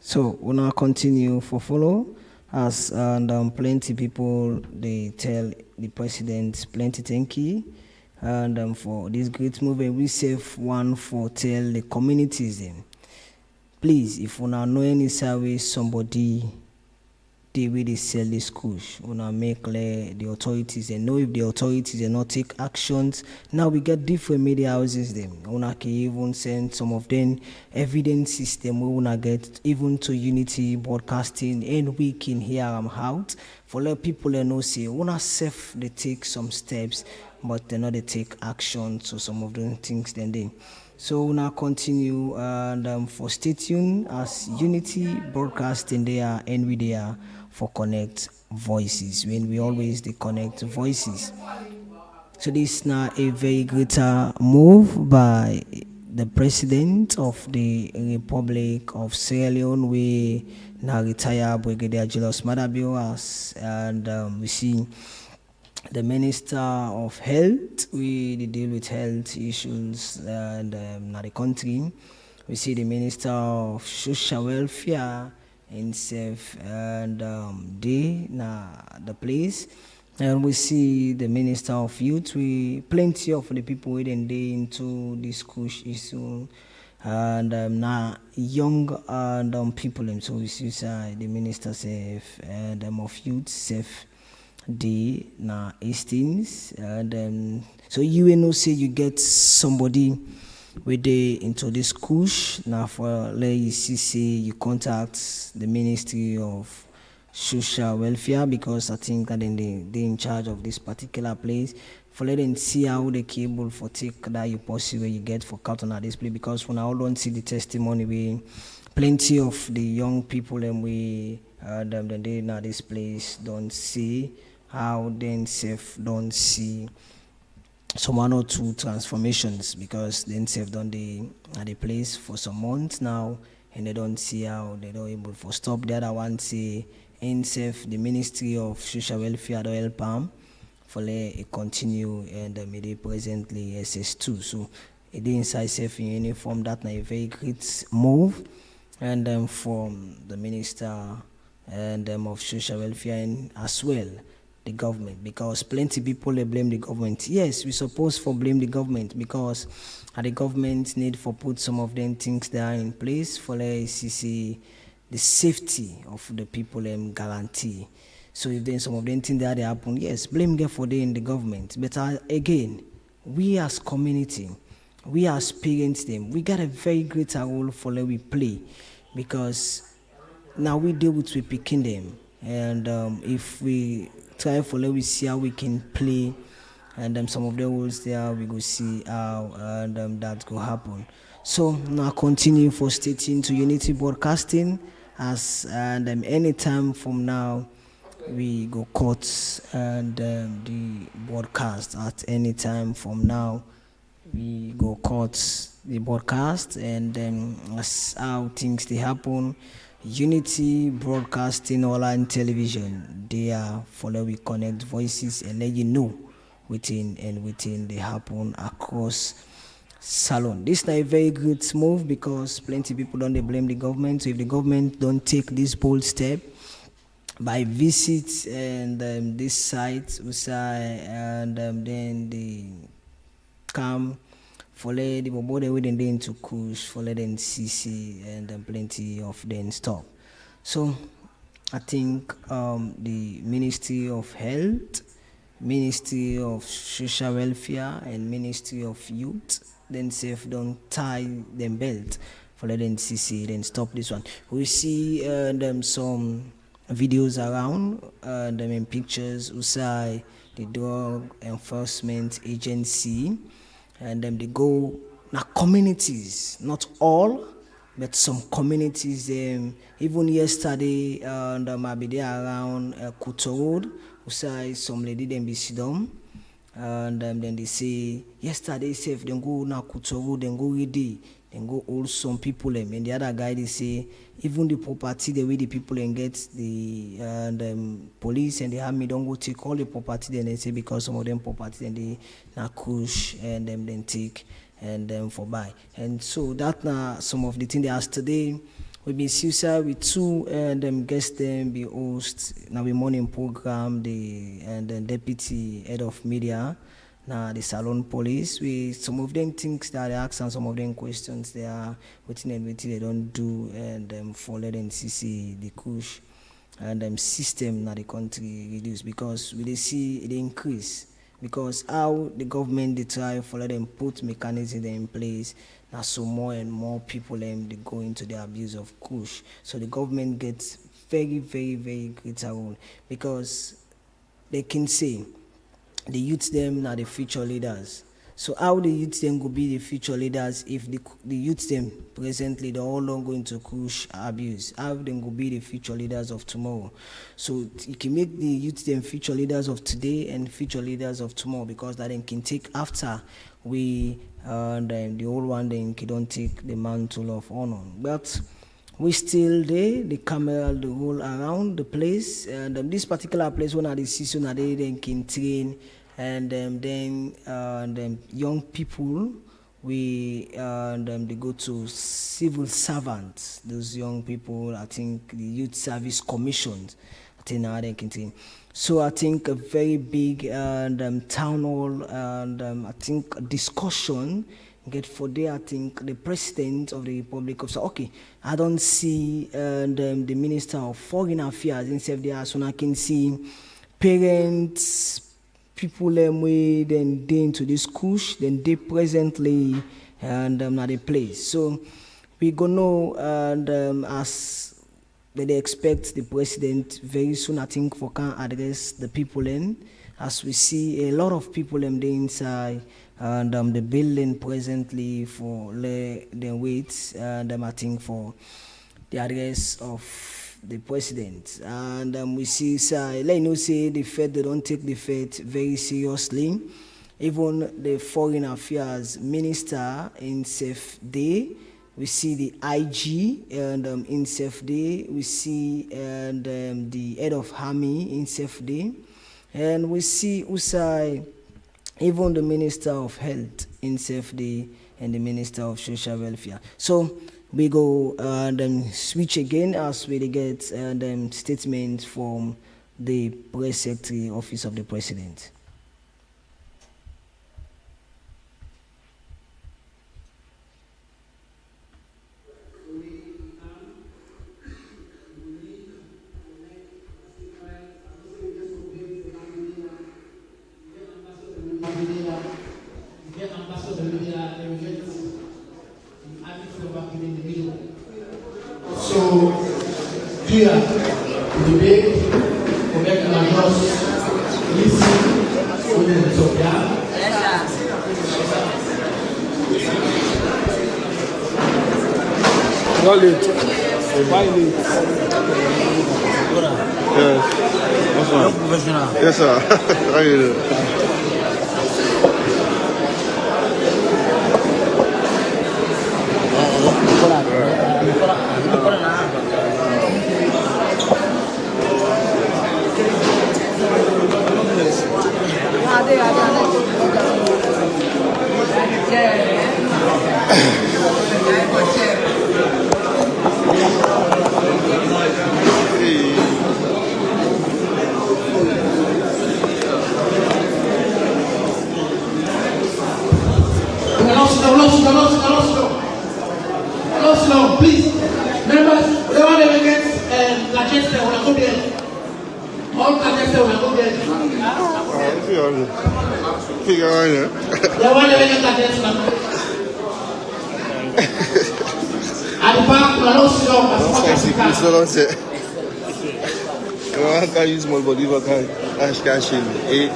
So we now continue for follow as plenty people they tell the president plenty thank you, and for this great movement we save one for tell the communities them. Please, if you know any service somebody they really sell this kush, wanna make the authorities and know if the authorities do not take actions. Now we get different media houses them. Wanna can even send some of them evidence system. We wanna get even to Unity Broadcasting, and we can hear them out for let people know say wanna safe they take some steps, but they not they take action to some of the things then they. So we now continue and for stay tuned as Unity Broadcasting there, and we there for Connect Voices, when we always the Connect Voices. So this is now a very greater move by the President of the Republic of Sierra Leone. We now retire Brigadier Julius Maada Bio as, and we see the Minister of Health. We deal with health issues and now the country. We see the Minister of Social Welfare in safe and the place, and we see the Minister of Youth. We plenty of the people waiting day into this kush issue, and now young and people, and so we see the Minister safe and of Youth safe the na Hastings, and so you know say you get somebody we dey into this kush now for let you see say you contact the Ministry of Social Welfare, because I think that then they in charge of this particular place, for let them see how they cable for take that you possible you get for carton at this place, because when I don't see the testimony we plenty of the young people and we them they now this place don't see how then safe don't see some 1 or 2 transformations, because then safe done the at the place for some months now, and they don't see how they don't able to stop. The other one say in safe the Ministry of Social Welfare don't help them for let continue, and they presently SS2. So it inside safe in uniform. That na a very great move, and from the Minister and of Social Welfare and as well the government, because plenty people they blame the government. Yes, we supposed for blame the government, because the government need for put some of them things there in place for see the safety of the people guarantee. So if then some of them things that they happen, yes, blame them for them in the government. But again, we as community, we as parents them, we got a very great role for we play, because now we deal with we picking them, and if we try for let we see how we can play, and some of the rules there we go see how and that go happen. So now continue for stating to Unity Broadcasting as and anytime from now we go cut and the broadcast at any time from now we go cut the broadcast, and as how things they happen. Unity Broadcasting Online Television, they are follow we connect voices and let you know within they happen across Salon. This is not a very good move because plenty of people don't they blame the government. So if the government don't take this bold step by visit and this site, and then they come for the body within them to push for them CC and plenty of them stop. So I think the Ministry of Health, Ministry of Social Welfare, and Ministry of Youth then safe don't tie them belt for them CC then stop this one. We see them some videos around them in pictures usai the Drug Enforcement Agency, and they go now communities, not all, but some communities. Even yesterday, I be there around Kuto Road. Usai some lady them be sit down, and then they say yesterday safe then go now Kuto Road, then go ready, then go hold some people them, and the other guy they say even the property the way the people then get the police and the army don't go take all the property, then they say because some of them property then they now push and them then take and them for buy. And so that now some of the things they asked today. We be suicide with two and them guests them be host now we morning program the deputy head of media now the Salon Police. We some of them things that they ask and some of them questions they are within and within they don't do, and follow and CC the push and system now the country reduce because we they see it increase because how the government they try follow them put mechanisms in place. Now so more and more people they go into the abuse of kush. So the government gets very, very, very greater role because they can say the youth them are the future leaders. So how the youth them go be the future leaders if the youth them presently they're all long going to kush abuse? How them go be the future leaders of tomorrow? So you can make the youth them future leaders of today and future leaders of tomorrow because that then can take after we and the old one then don't take the mantle of honor. But we still there, the camera the whole around the place, and this particular place one of the season they then can train and then young people we they go to civil servants. Those young people, I think the Youth Service Commissions, I think now they can train. So I think a very big town hall and I think a discussion get for there. I think the President of the Republic of okay, I don't see the Minister of Foreign Affairs instead there, so I can see parents, people way then they into this kush, then they presently and at the place. So we gonna know and as they expect the president very soon, I think, for can address the people in, as we see a lot of people in the inside and the building presently for the wait and I think for the address of the president. And we see let you know say the Fed they don't take the Fed very seriously. Even the Foreign Affairs Minister in safe day. We see the IG and in safe day. We see and the head of army in safe day, and we see Usai, even the Minister of Health in safe day, and the Minister of Social Welfare. So we go and switch again as we get statement from the Press Secretary, Office of the President. clear the way to make an just listen to them talk. Yeah? Yes, sir. How you doing? Slow, please. Members, they want to get Manchester when I go there. All Manchester when I go there. Figure out here. They want to get Manchester. At the back, we are not slow. Don't say. I can't use my body, but I can't shield it.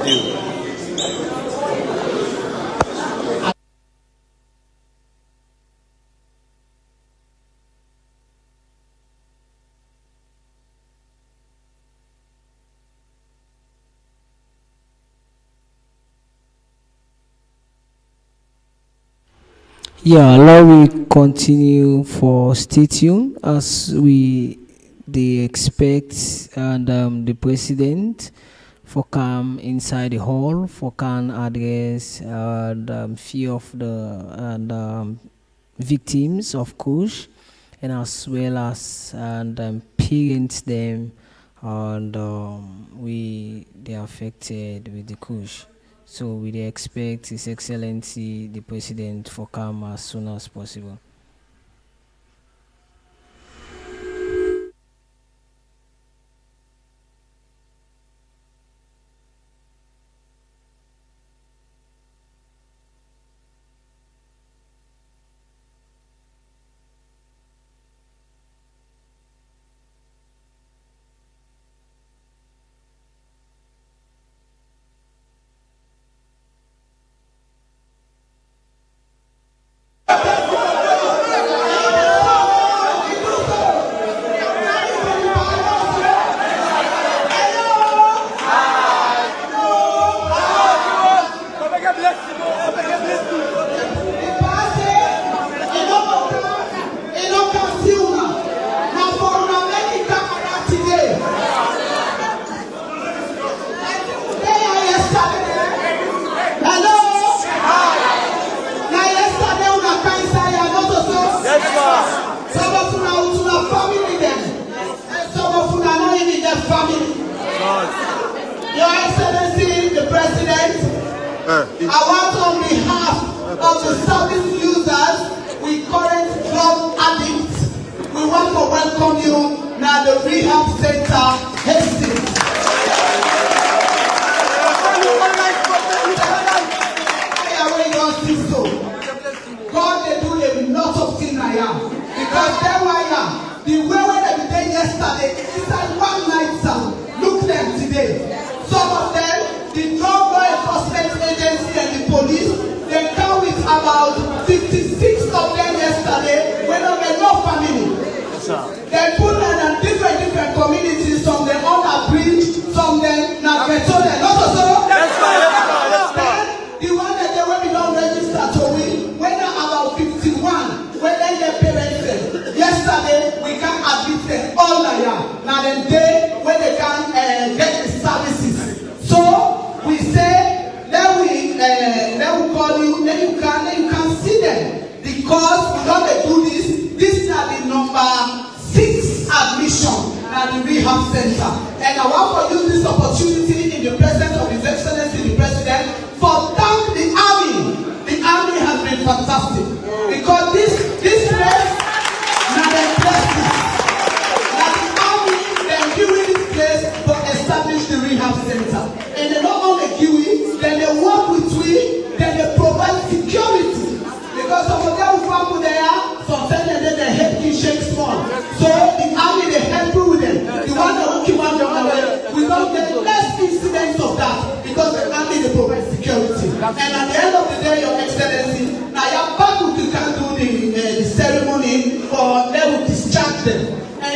Yeah, allow we continue for stay tuned as they expect and the president for come inside the hall for can address few of the victims of Kush and as well as parents them and they are affected with the Kush. So we expect His Excellency the President for come as soon as possible. Your Excellency, the President, I want on behalf of the service users with current drug addicts, we want to welcome you now the rehab center, Hastings. God, they do a lot of things I am. Because then I am. The way when they did yesterday, inside one night, sir, look them today. Some of them, the drug law enforcement agency and the police, they come with about 56 of them yesterday when they no family. They put them in different communities, some them on a bridge, some them na ghetto, they not also. Then the one that they when we don't register to win, when they about 51, when they get parents them. Yesterday we can admit them all like now the day when they can get the services. So we say let we call you, then you can see them because we don't do this. This is the number 6 admission at the rehab center, and I want to use this opportunity in the presence of His Excellency the President for thank the army. The army has been fantastic because this place now the place now the army then giving this place to establish the rehab center, and they not only give it, then they work with we, then they provide security because some of them who come there sometimes they help you shake small, so the army they help you with the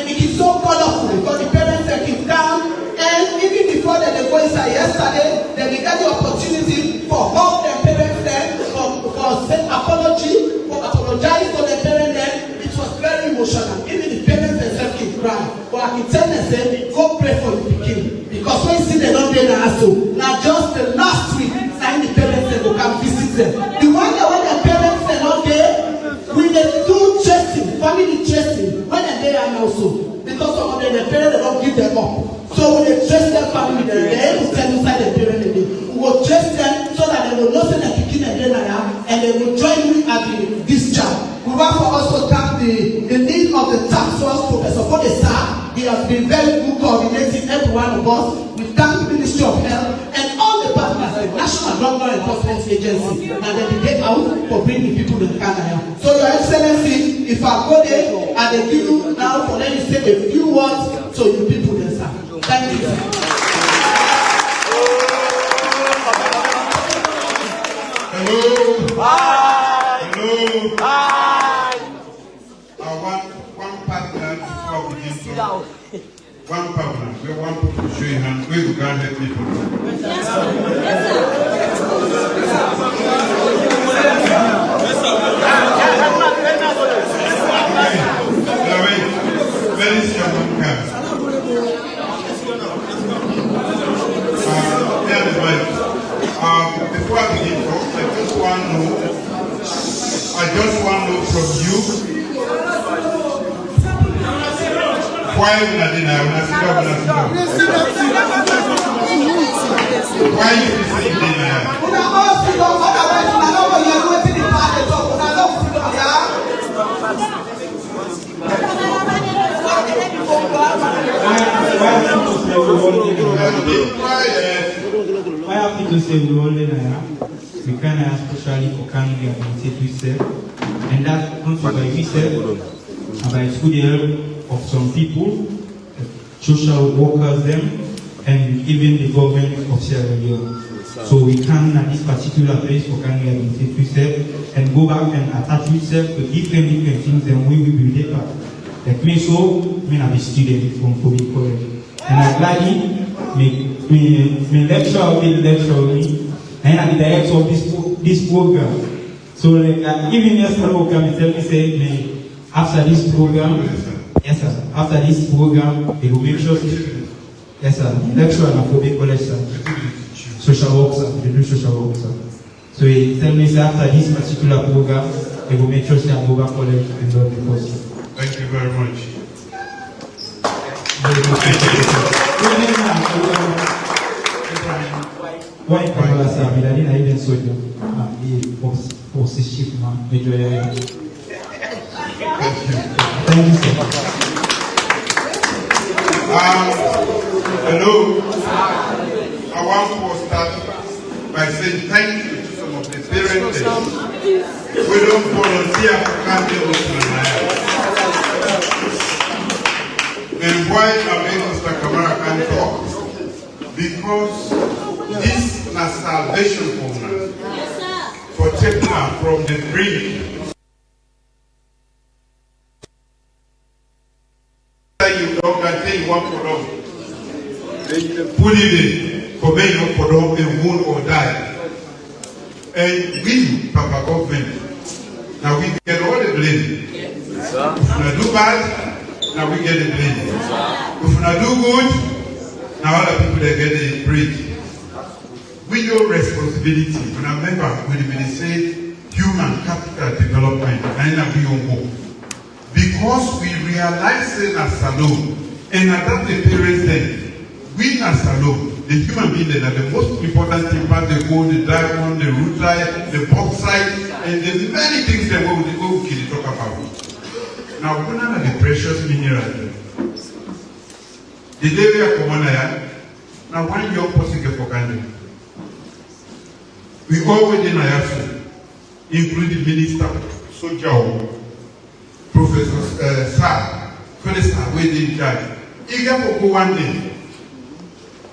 and it is so colorful because the parents they keep calm, and even before they go inside yesterday, they get the opportunity for all their parents then for say apology, for apologize to their parents then. It was very emotional. Even the parents themselves keep crying. But I can tell them, say, go pray for the pikin. Because when you see they don't get the answer, now just the last week, and the parents they go come visit them. The one that when the parents they not there, we dey do tracing, family tracing, when they are also. Because some of them, the parents they don't give them up. So when they trace their family, they will tell inside the parents they we will trace them so that they will not say that pikin and they will join me at this job. We want for us to thank the lead of the task force, Professor Podesa. He has been very good coordinating every one of us. We thank the Ministry of Health and all the partners, the National Drug Law Enforcement Agency, and then they out for bringing people to Canada. So, Your Excellency, if I go there and they give you now for let me say a few words to you people there, sir. Thank you, sir. Hello. Hi. Hello. Hi. I want one partner before we begin to. One partner. We want people to show your hand. We will help people. Yes, sir. Yes, sir. Where is your one card? Before I begin to talk, I just want to know from you why you not in why you sitting I have to say we all we can especially for Kanye and say and that's also by research and by through the help of some people, social workers them, and even the government of Sierra Leone. So we can at this particular place for Kanye and say and go back and attach yourself to different things and we will build it back. Like me so, me a student from Kobe College. And I gladly me lecture me and I'm the director of this program. So like, even yesterday will come and tell me say me after this program, yes sir, after this program they will make sure yes sir, lecture at Kobe College sir. Social work sir, they do social work sir. So he tell me say after this particular program they will make sure say I go back college and do the course. Thank you very much. Why I even so for ship man. Thank you sir. Hello. I want to start by saying thank you to some of the parents. We don't volunteer for Kanye. And why Mr. Kamara can talk? Because this is a salvation for us. Protect her from the brink. You don't think you want for them. Put it in for men for them and wound or die. And we, Papa government, now we get all the blame. If we do bad, now we get the blame. If we do good, now other people they get the praise. We know responsibility. When I remember when we say human capital development, and we on because we realize it as alone, and at that the parents then, we as alone, the human being that are the most important thing about the gold, the diamond, the rutile, the bauxite, and there's many things that we will talk about. Now, one of the precious minerals, the day we are coming here, now one young person get for Ghana. We always in Ayasu, including Minister Sojao, Professor Sir, Felista, where they charge. He got for go one day.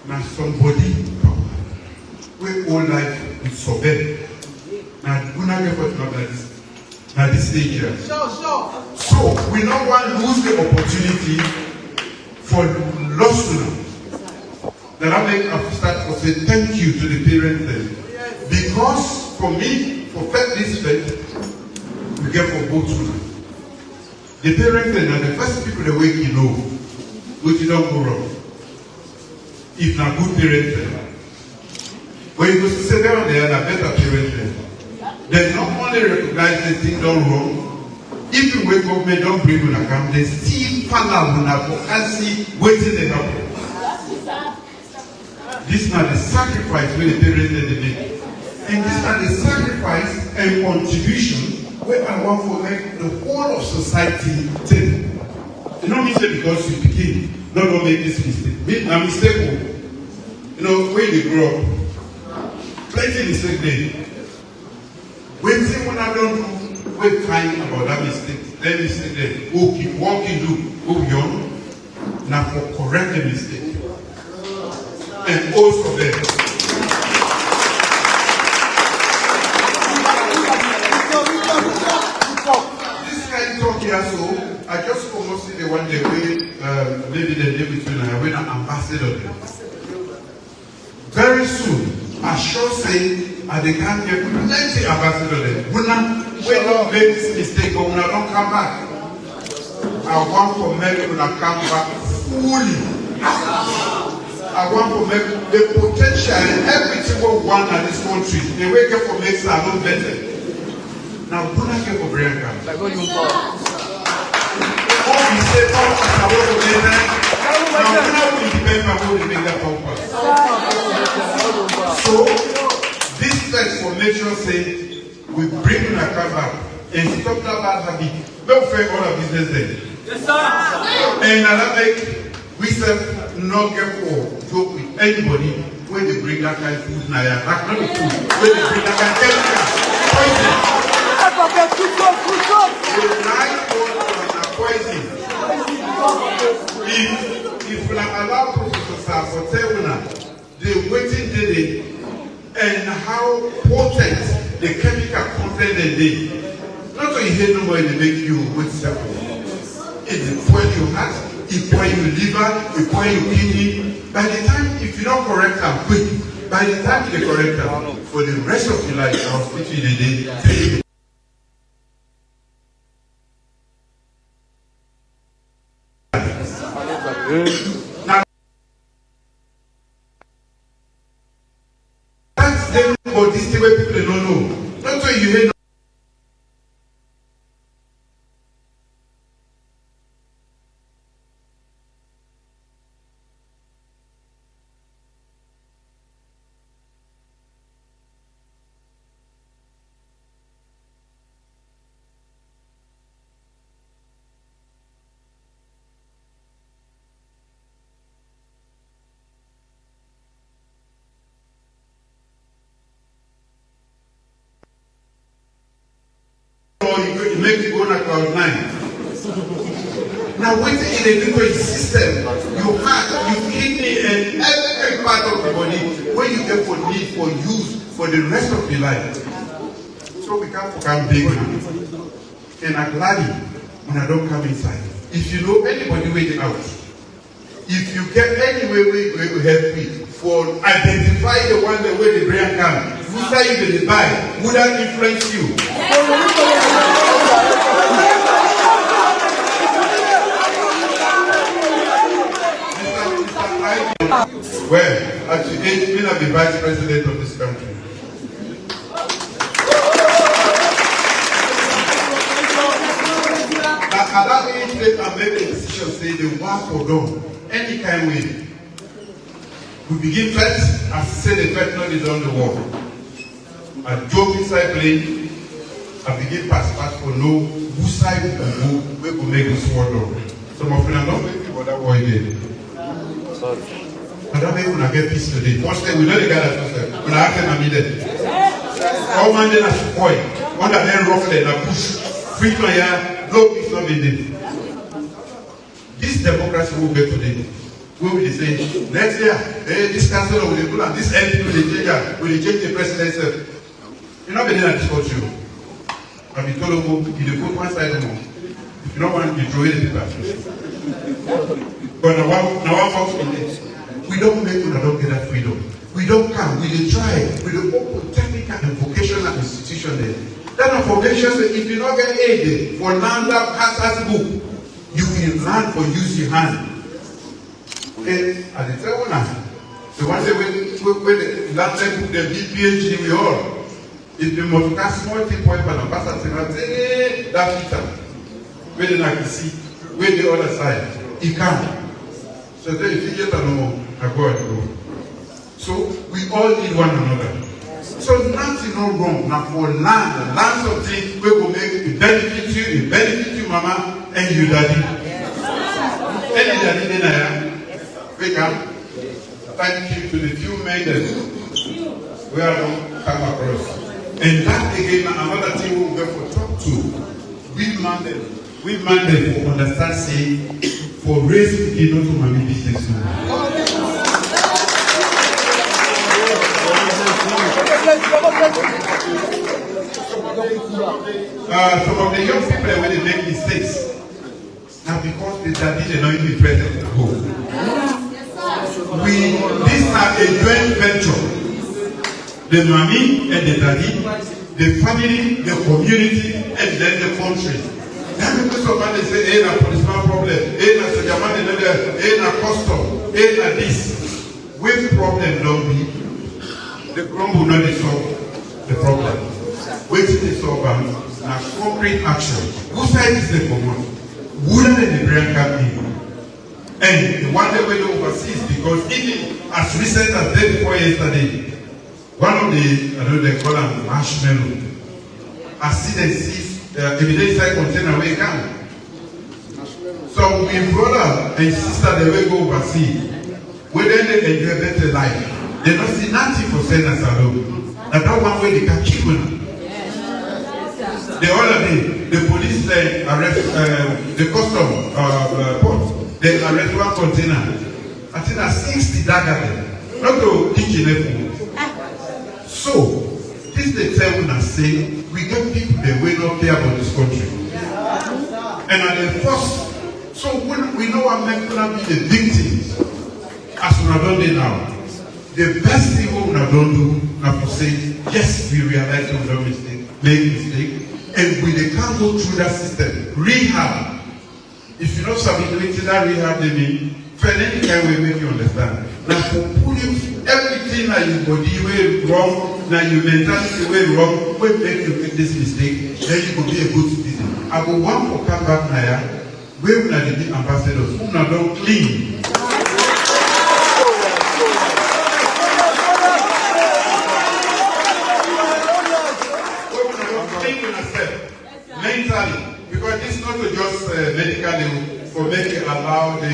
Now somebody, we all life is so bad. Now, we not get what not like this. Now this stage here. So we don't want to lose the opportunity for lost students. That I make a start to say thank you to the parents then. Because for me, for this faith, we get for both children. The parents then are the first people that wake you know, which you don't go wrong. If not good parents then. When you go to sit down there and a better parents then, they not only recognize the thing done wrong, if you wake up and don't bring on account, they still find out when I can see waiting to happen. This is not the sacrifice where the parents did make. And this is not the sacrifice and contribution where I want to make the whole of society take. You know me say because you begin, not to make this mistake. A mistake, you know, when they grow up, plenty mistake there. When someone I don't do, we find about that mistake there, who keep walking, do, who young, now for correct the mistake. And also there. This kind of talk here, so I just almost see the one day maybe the day between I when an ambassador there. Very soon, I sure say they can't get plenty ambassador there. When don't make this mistake, when I don't come back, I want for men when I come back fully. I want to make the potential in every single one in this country. The way get for makes are not better. Now, who not get for Brianka? Like what you call? Oh, we say, oh, I want to get that. Now, who not will depend on who will make that purpose. So, this text for make sure say we bring in a cover and stop that bad habit. Don't fake all our business there. Yes, sir. And I make we said not get for joke with anybody when they bring that kind of food now. Not the food. When they bring that kind of poison. The night poison. If we allow Professor Sar for Tewuna, the waiting day and how potent the chemical content they did. Not so you hear nobody they make you with simple. It's the point you have. It point your liver, it point your kidney. By the time, if you don't correct them quick, by the time you correct them, for the rest of your life, I'll speak to you the day. Now, that's them for this thing where people don't know. Not so you hear. You make it go to cloud 9. Now, waiting in a different system, your heart, your kidney, and every part of the body, where you get for need, for use, for the rest of your life. So we can't become big now. And I'm glad when I don't come inside. If you know anybody waiting out, if you get any way we help me, for identify the one that where the brain can, who say you will buy, would that influence you? Well, at the age, me not the vice president of this country. At that age, they can make a decision, say they want for them, any kind of way. We begin first, as say the fentanyl is on the wall. I jump inside plane, I begin pass for no who side we can go, we will make this world up. Some of them are not waiting for that war again. But that way we will get peace today. First thing, we know the guy that's first time. When I ask them, I'm there. All man then has to point. One that then rough then, I push. Free to here, no peace not be there. This democracy will get today. We will say, next year, this council will do and this MP will change the presidency. You're not being in this country. I be told you put one side on. If you don't want to throw it in the bathroom. But now one folks in this. We don't make we don't get that freedom. We don't come, we dey try, we dey open technical and vocational institution there. That information say if you don't get aid for land that hazard book, you will learn for use your hand. And as I tell you, the one day when the land book they be PhD we all. If you multiply small thing point by the pastor say that Peter, where the like see, where the other side, he can't. So then if you get no I go and go. So we all need one another. So nothing no wrong. Now for land something we will make it benefit you, mama, and you daddy. Any daddy then we can thank you to the few men that we are come across. And that again another thing we will for talk to. We mandate for understand say for raising the not to mommy business. Some of the young people when they make mistakes, now because the daddy they not even present at home. This are a joint venture. The mommy and the daddy, the family, the community, and then the country. Then because somebody say, hey, na policeman problem, hey, na sojaman, hey, na custom, hey, na this. When problem don't be, the crumb will not solve the problem. Waiting to solve now concrete action. Whose side is the common? Wouldn't the brand come in? And the one that went overseas because even as recent as day before yesterday, one of the I don't know they call them marshmallow. I see them see evidence side container where it come. So we brother and sister they will go overseas. Where then they enjoy better life. They don't see nothing for senders alone. That's not one way they can keep them. The other day, the police arrest the custom port. They arrest one container. I think that's 60 dagger there. Not to teach in So, this they tell when I say we get people that will not care about this country. And at the first, so when we know what men gonna be the victims, as we have done it now. The best thing we have done do now to say, yes, we realize we have made mistake, and we can't go through that system. Rehab. If you know something related that rehab, they mean, for any kind way make you understand. Now for pulling everything that your body way wrong, now your mentality way wrong, when make you make this mistake, then you could be a good citizen. I go one for come back now, where we are the ambassadors, who now don't clean. Mentally, because this is not just medical for making allow the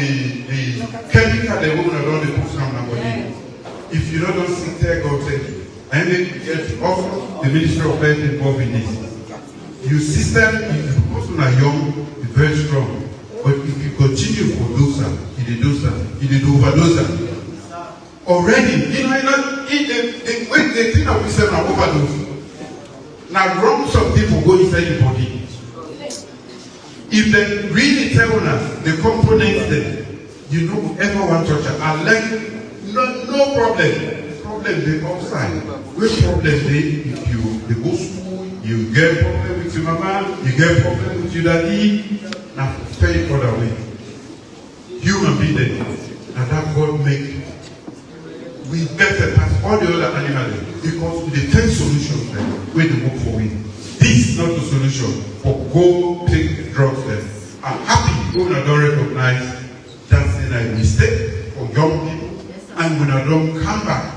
chemical the woman around the push on the body. If you don't sit there, go take it. And then you get off the Ministry of Health involved in this. Your system, if you also are young, is very strong. But if you continue to overdose, already, the thing of this is overdose. Now, wrong some people go inside the body. If they really tell us the components that you know ever want to touch, I like no problem. Problem they outside. Which problem they if you they go school, you get problem with your mama, you get problem with your daddy. Now very other way. Human being and that God make we better pass all the other animals because the 10 solutions where they work for we. This is not the solution for go take the drugs there. I'm happy when I don't recognize that's a mistake for young people. And when I don't come back,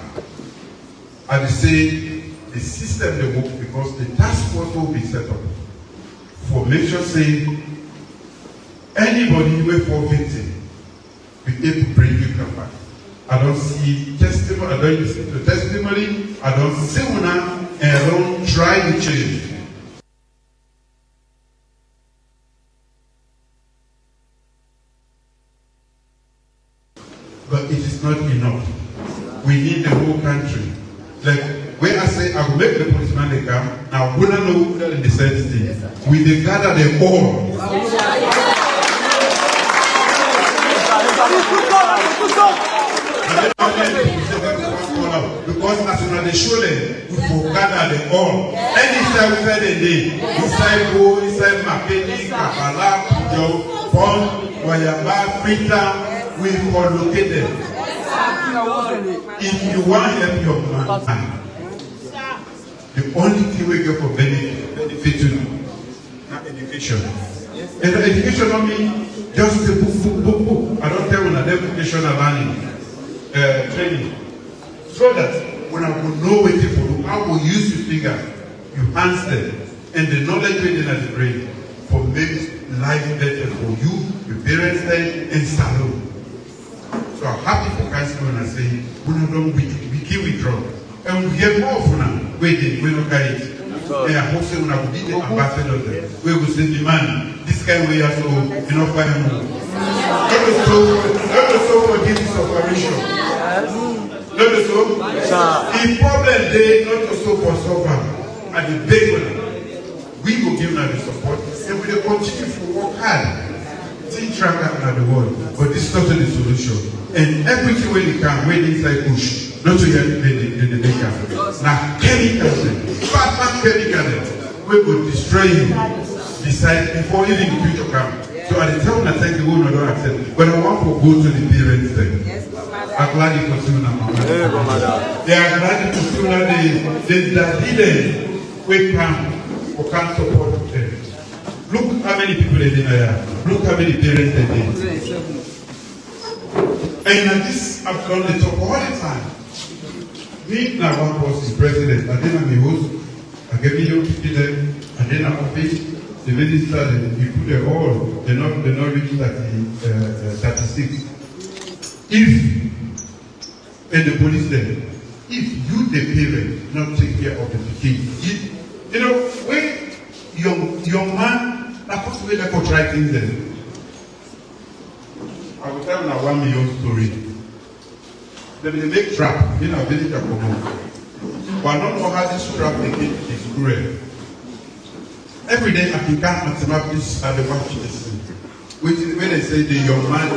I will say the system they work because the task force will be set up for make sure say anybody who will fall victim be able to bring you back. I don't see testimony, I don't listen to testimony, I don't see one and I don't try to change. But it is not enough. We need the whole country. Like when I say I will make the policeman they come, now we don't know that in the same thing. We they gather them all. Because national they show them, we will gather them all. Anytime we say the day, inside Go, inside Makeni, Kapala, Pond, Wayaba, Freetown, we will locate them. If you want to help your man, the only thing we get for benefit to now education. And the education don't mean just the book. I don't tell you that education and learning, training. So that when I will know what people do, I will use your finger, your hands them, and the knowledge within the brain for make life better for you, your parents, and salon. So I'm happy for council when I say, we keep withdraw. And we get more for now. We don't carry it. And I hope so when I will be the ambassador there. We will say, man, this kind of way also, you know, find more. Let us so forgive this operation. Let us so. The problem they not also for suffer at the big one. We will give them the support and we will continue to work hard. Think travel around the world, but this is not the solution. And everything when they can, when inside push, not to hear the can. Now chemicals, bad chemicals, we will destroy you. Decide before even the future come. So at the time I think the woman don't accept. But I want to go to the parents then. I'm glad you consume them. They are glad you consume them. They didn't wake up or can't support them. Look how many people they did there. Look how many parents they did. And this I've done the talk all the time. Me now one was the president. I didn't have my host. I gave you to them. I didn't have office. The minister, you put them all. They're not reaching 36. If and the police then, if you the parent not take care of the kid, you know when your man. That's the way they portray things then. I will tell you now 1 million story. They make trap in our village of Komo. But I don't know how this trap they get is cruel. Every day I can count mathematics at the watch this. When they say the young man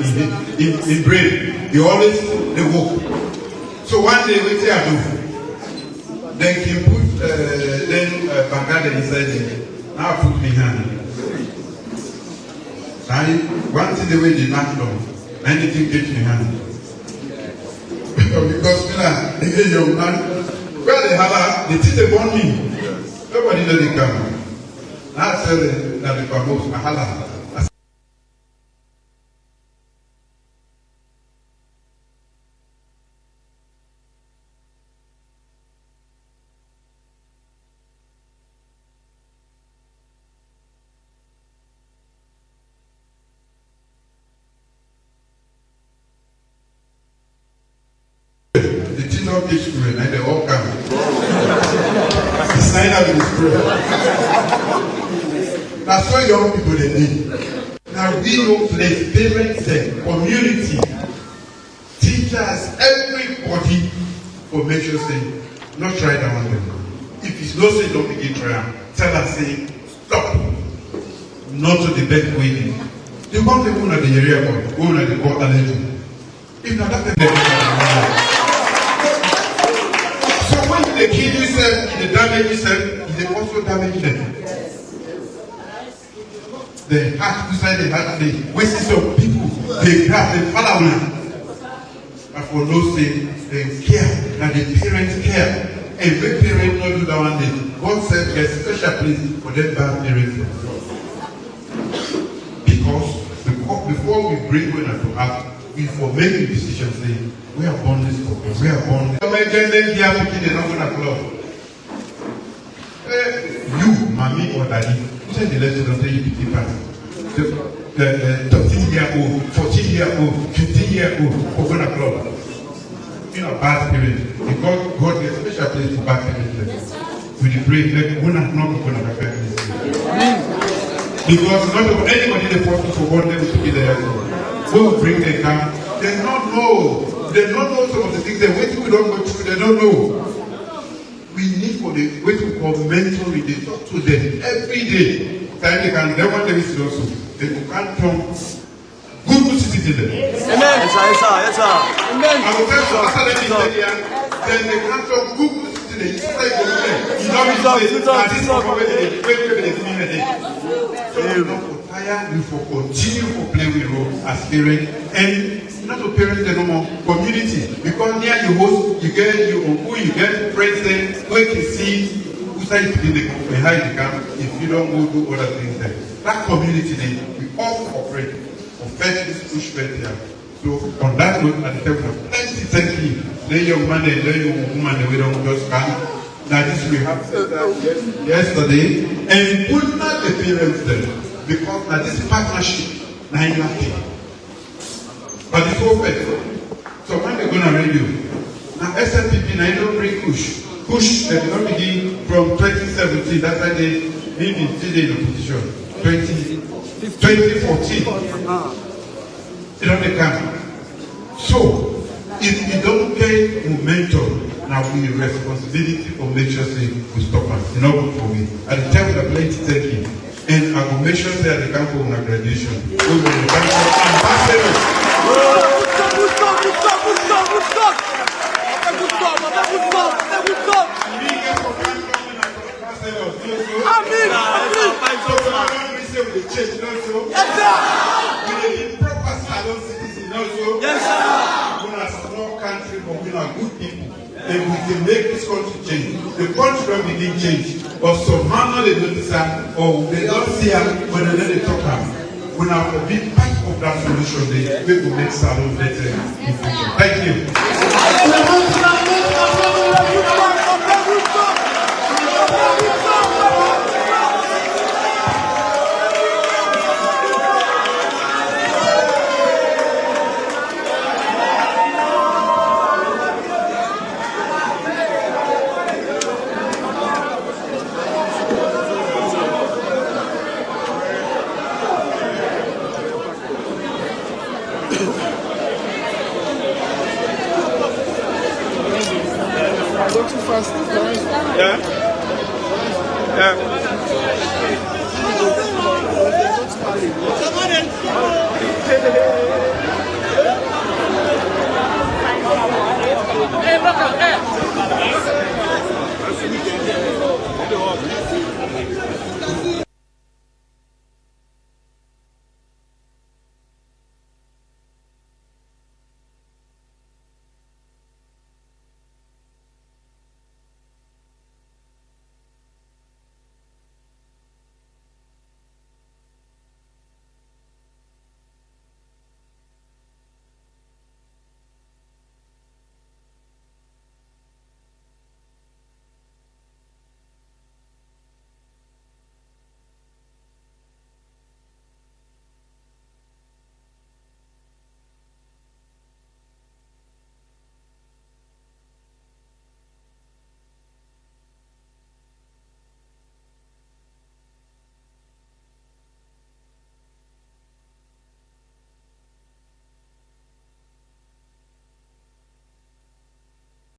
in brain, they always they walk. So one day what I do? They can put Bangada inside it. Now I put me hand. One thing the way they knock down, anything gets me hand. Because they get young man, well they have they think they want me. Nobody know they come. I tell them that they promote a halal. And they all come. The sign up in the spirit. That's what young people they need. Now we know place, parents, community, teachers, everybody for make sure say, not try that one. If it's not say don't begin trying, tell us say, stop. Not to the best way. They want the one at the area, one at the quarter level. If not that, they kill yourself, they damage yourself, they also damage them. The heart inside the heart, the wastes of people, they grab, they follow them. But for those things, they care, and the parents care. Every parent not do that one day. God said there's a special place for them bad parents. Because before we bring women to act, we for making decisions say, we are born this couple, we are born this. You, mommy or daddy, who said the letter don't say you keep part? The 13-year-old, 14-year-old, 15-year-old, open a club. You know, bad parents. Because God has a special place for bad parents. With the praise, we're not going to have parents. Because not anybody they want to want them to be there. We will bring them down. They don't know. They don't know some of the things they wait till we don't go through. They don't know. we need for the way to call mentoring. They talk to them every day. Then they can never tell us also. They can come good citizens. Amen. Yes, sir. Amen. I will tell you after that then they can talk good citizens. It's like you know this is not so we not for tire, we for continue to play with role as parents and not to parents the normal community because near you host, you get your uncle, you get friends there, where you see who side to be behind the camp if you don't go do other things there. That community then we all cooperate for first this push here. So on that note, at the table, thank you. The young man and the young woman, we don't just come. Now this we have said that yesterday, and put not the parents there because now this partnership, now nothing. But it's open. So when they're gonna radio, now SNPP now don't bring push they don't begin from 2017. That's why they been in opposition. 2014. They don't come. So if you don't get momentum. Now we responsibility for make sure say we stop us. You know good for me. At the time we are plenty taking. And I will make sure say at the camp for my graduation. We will be ambassadors. Yes, sir. We are a small country, but we are good people. And we can make this country change. The country don't begin change. But somehow they notice that, or they don't see her when they talk about. When I will be part of that solution, we will make Salon better in future. Thank you.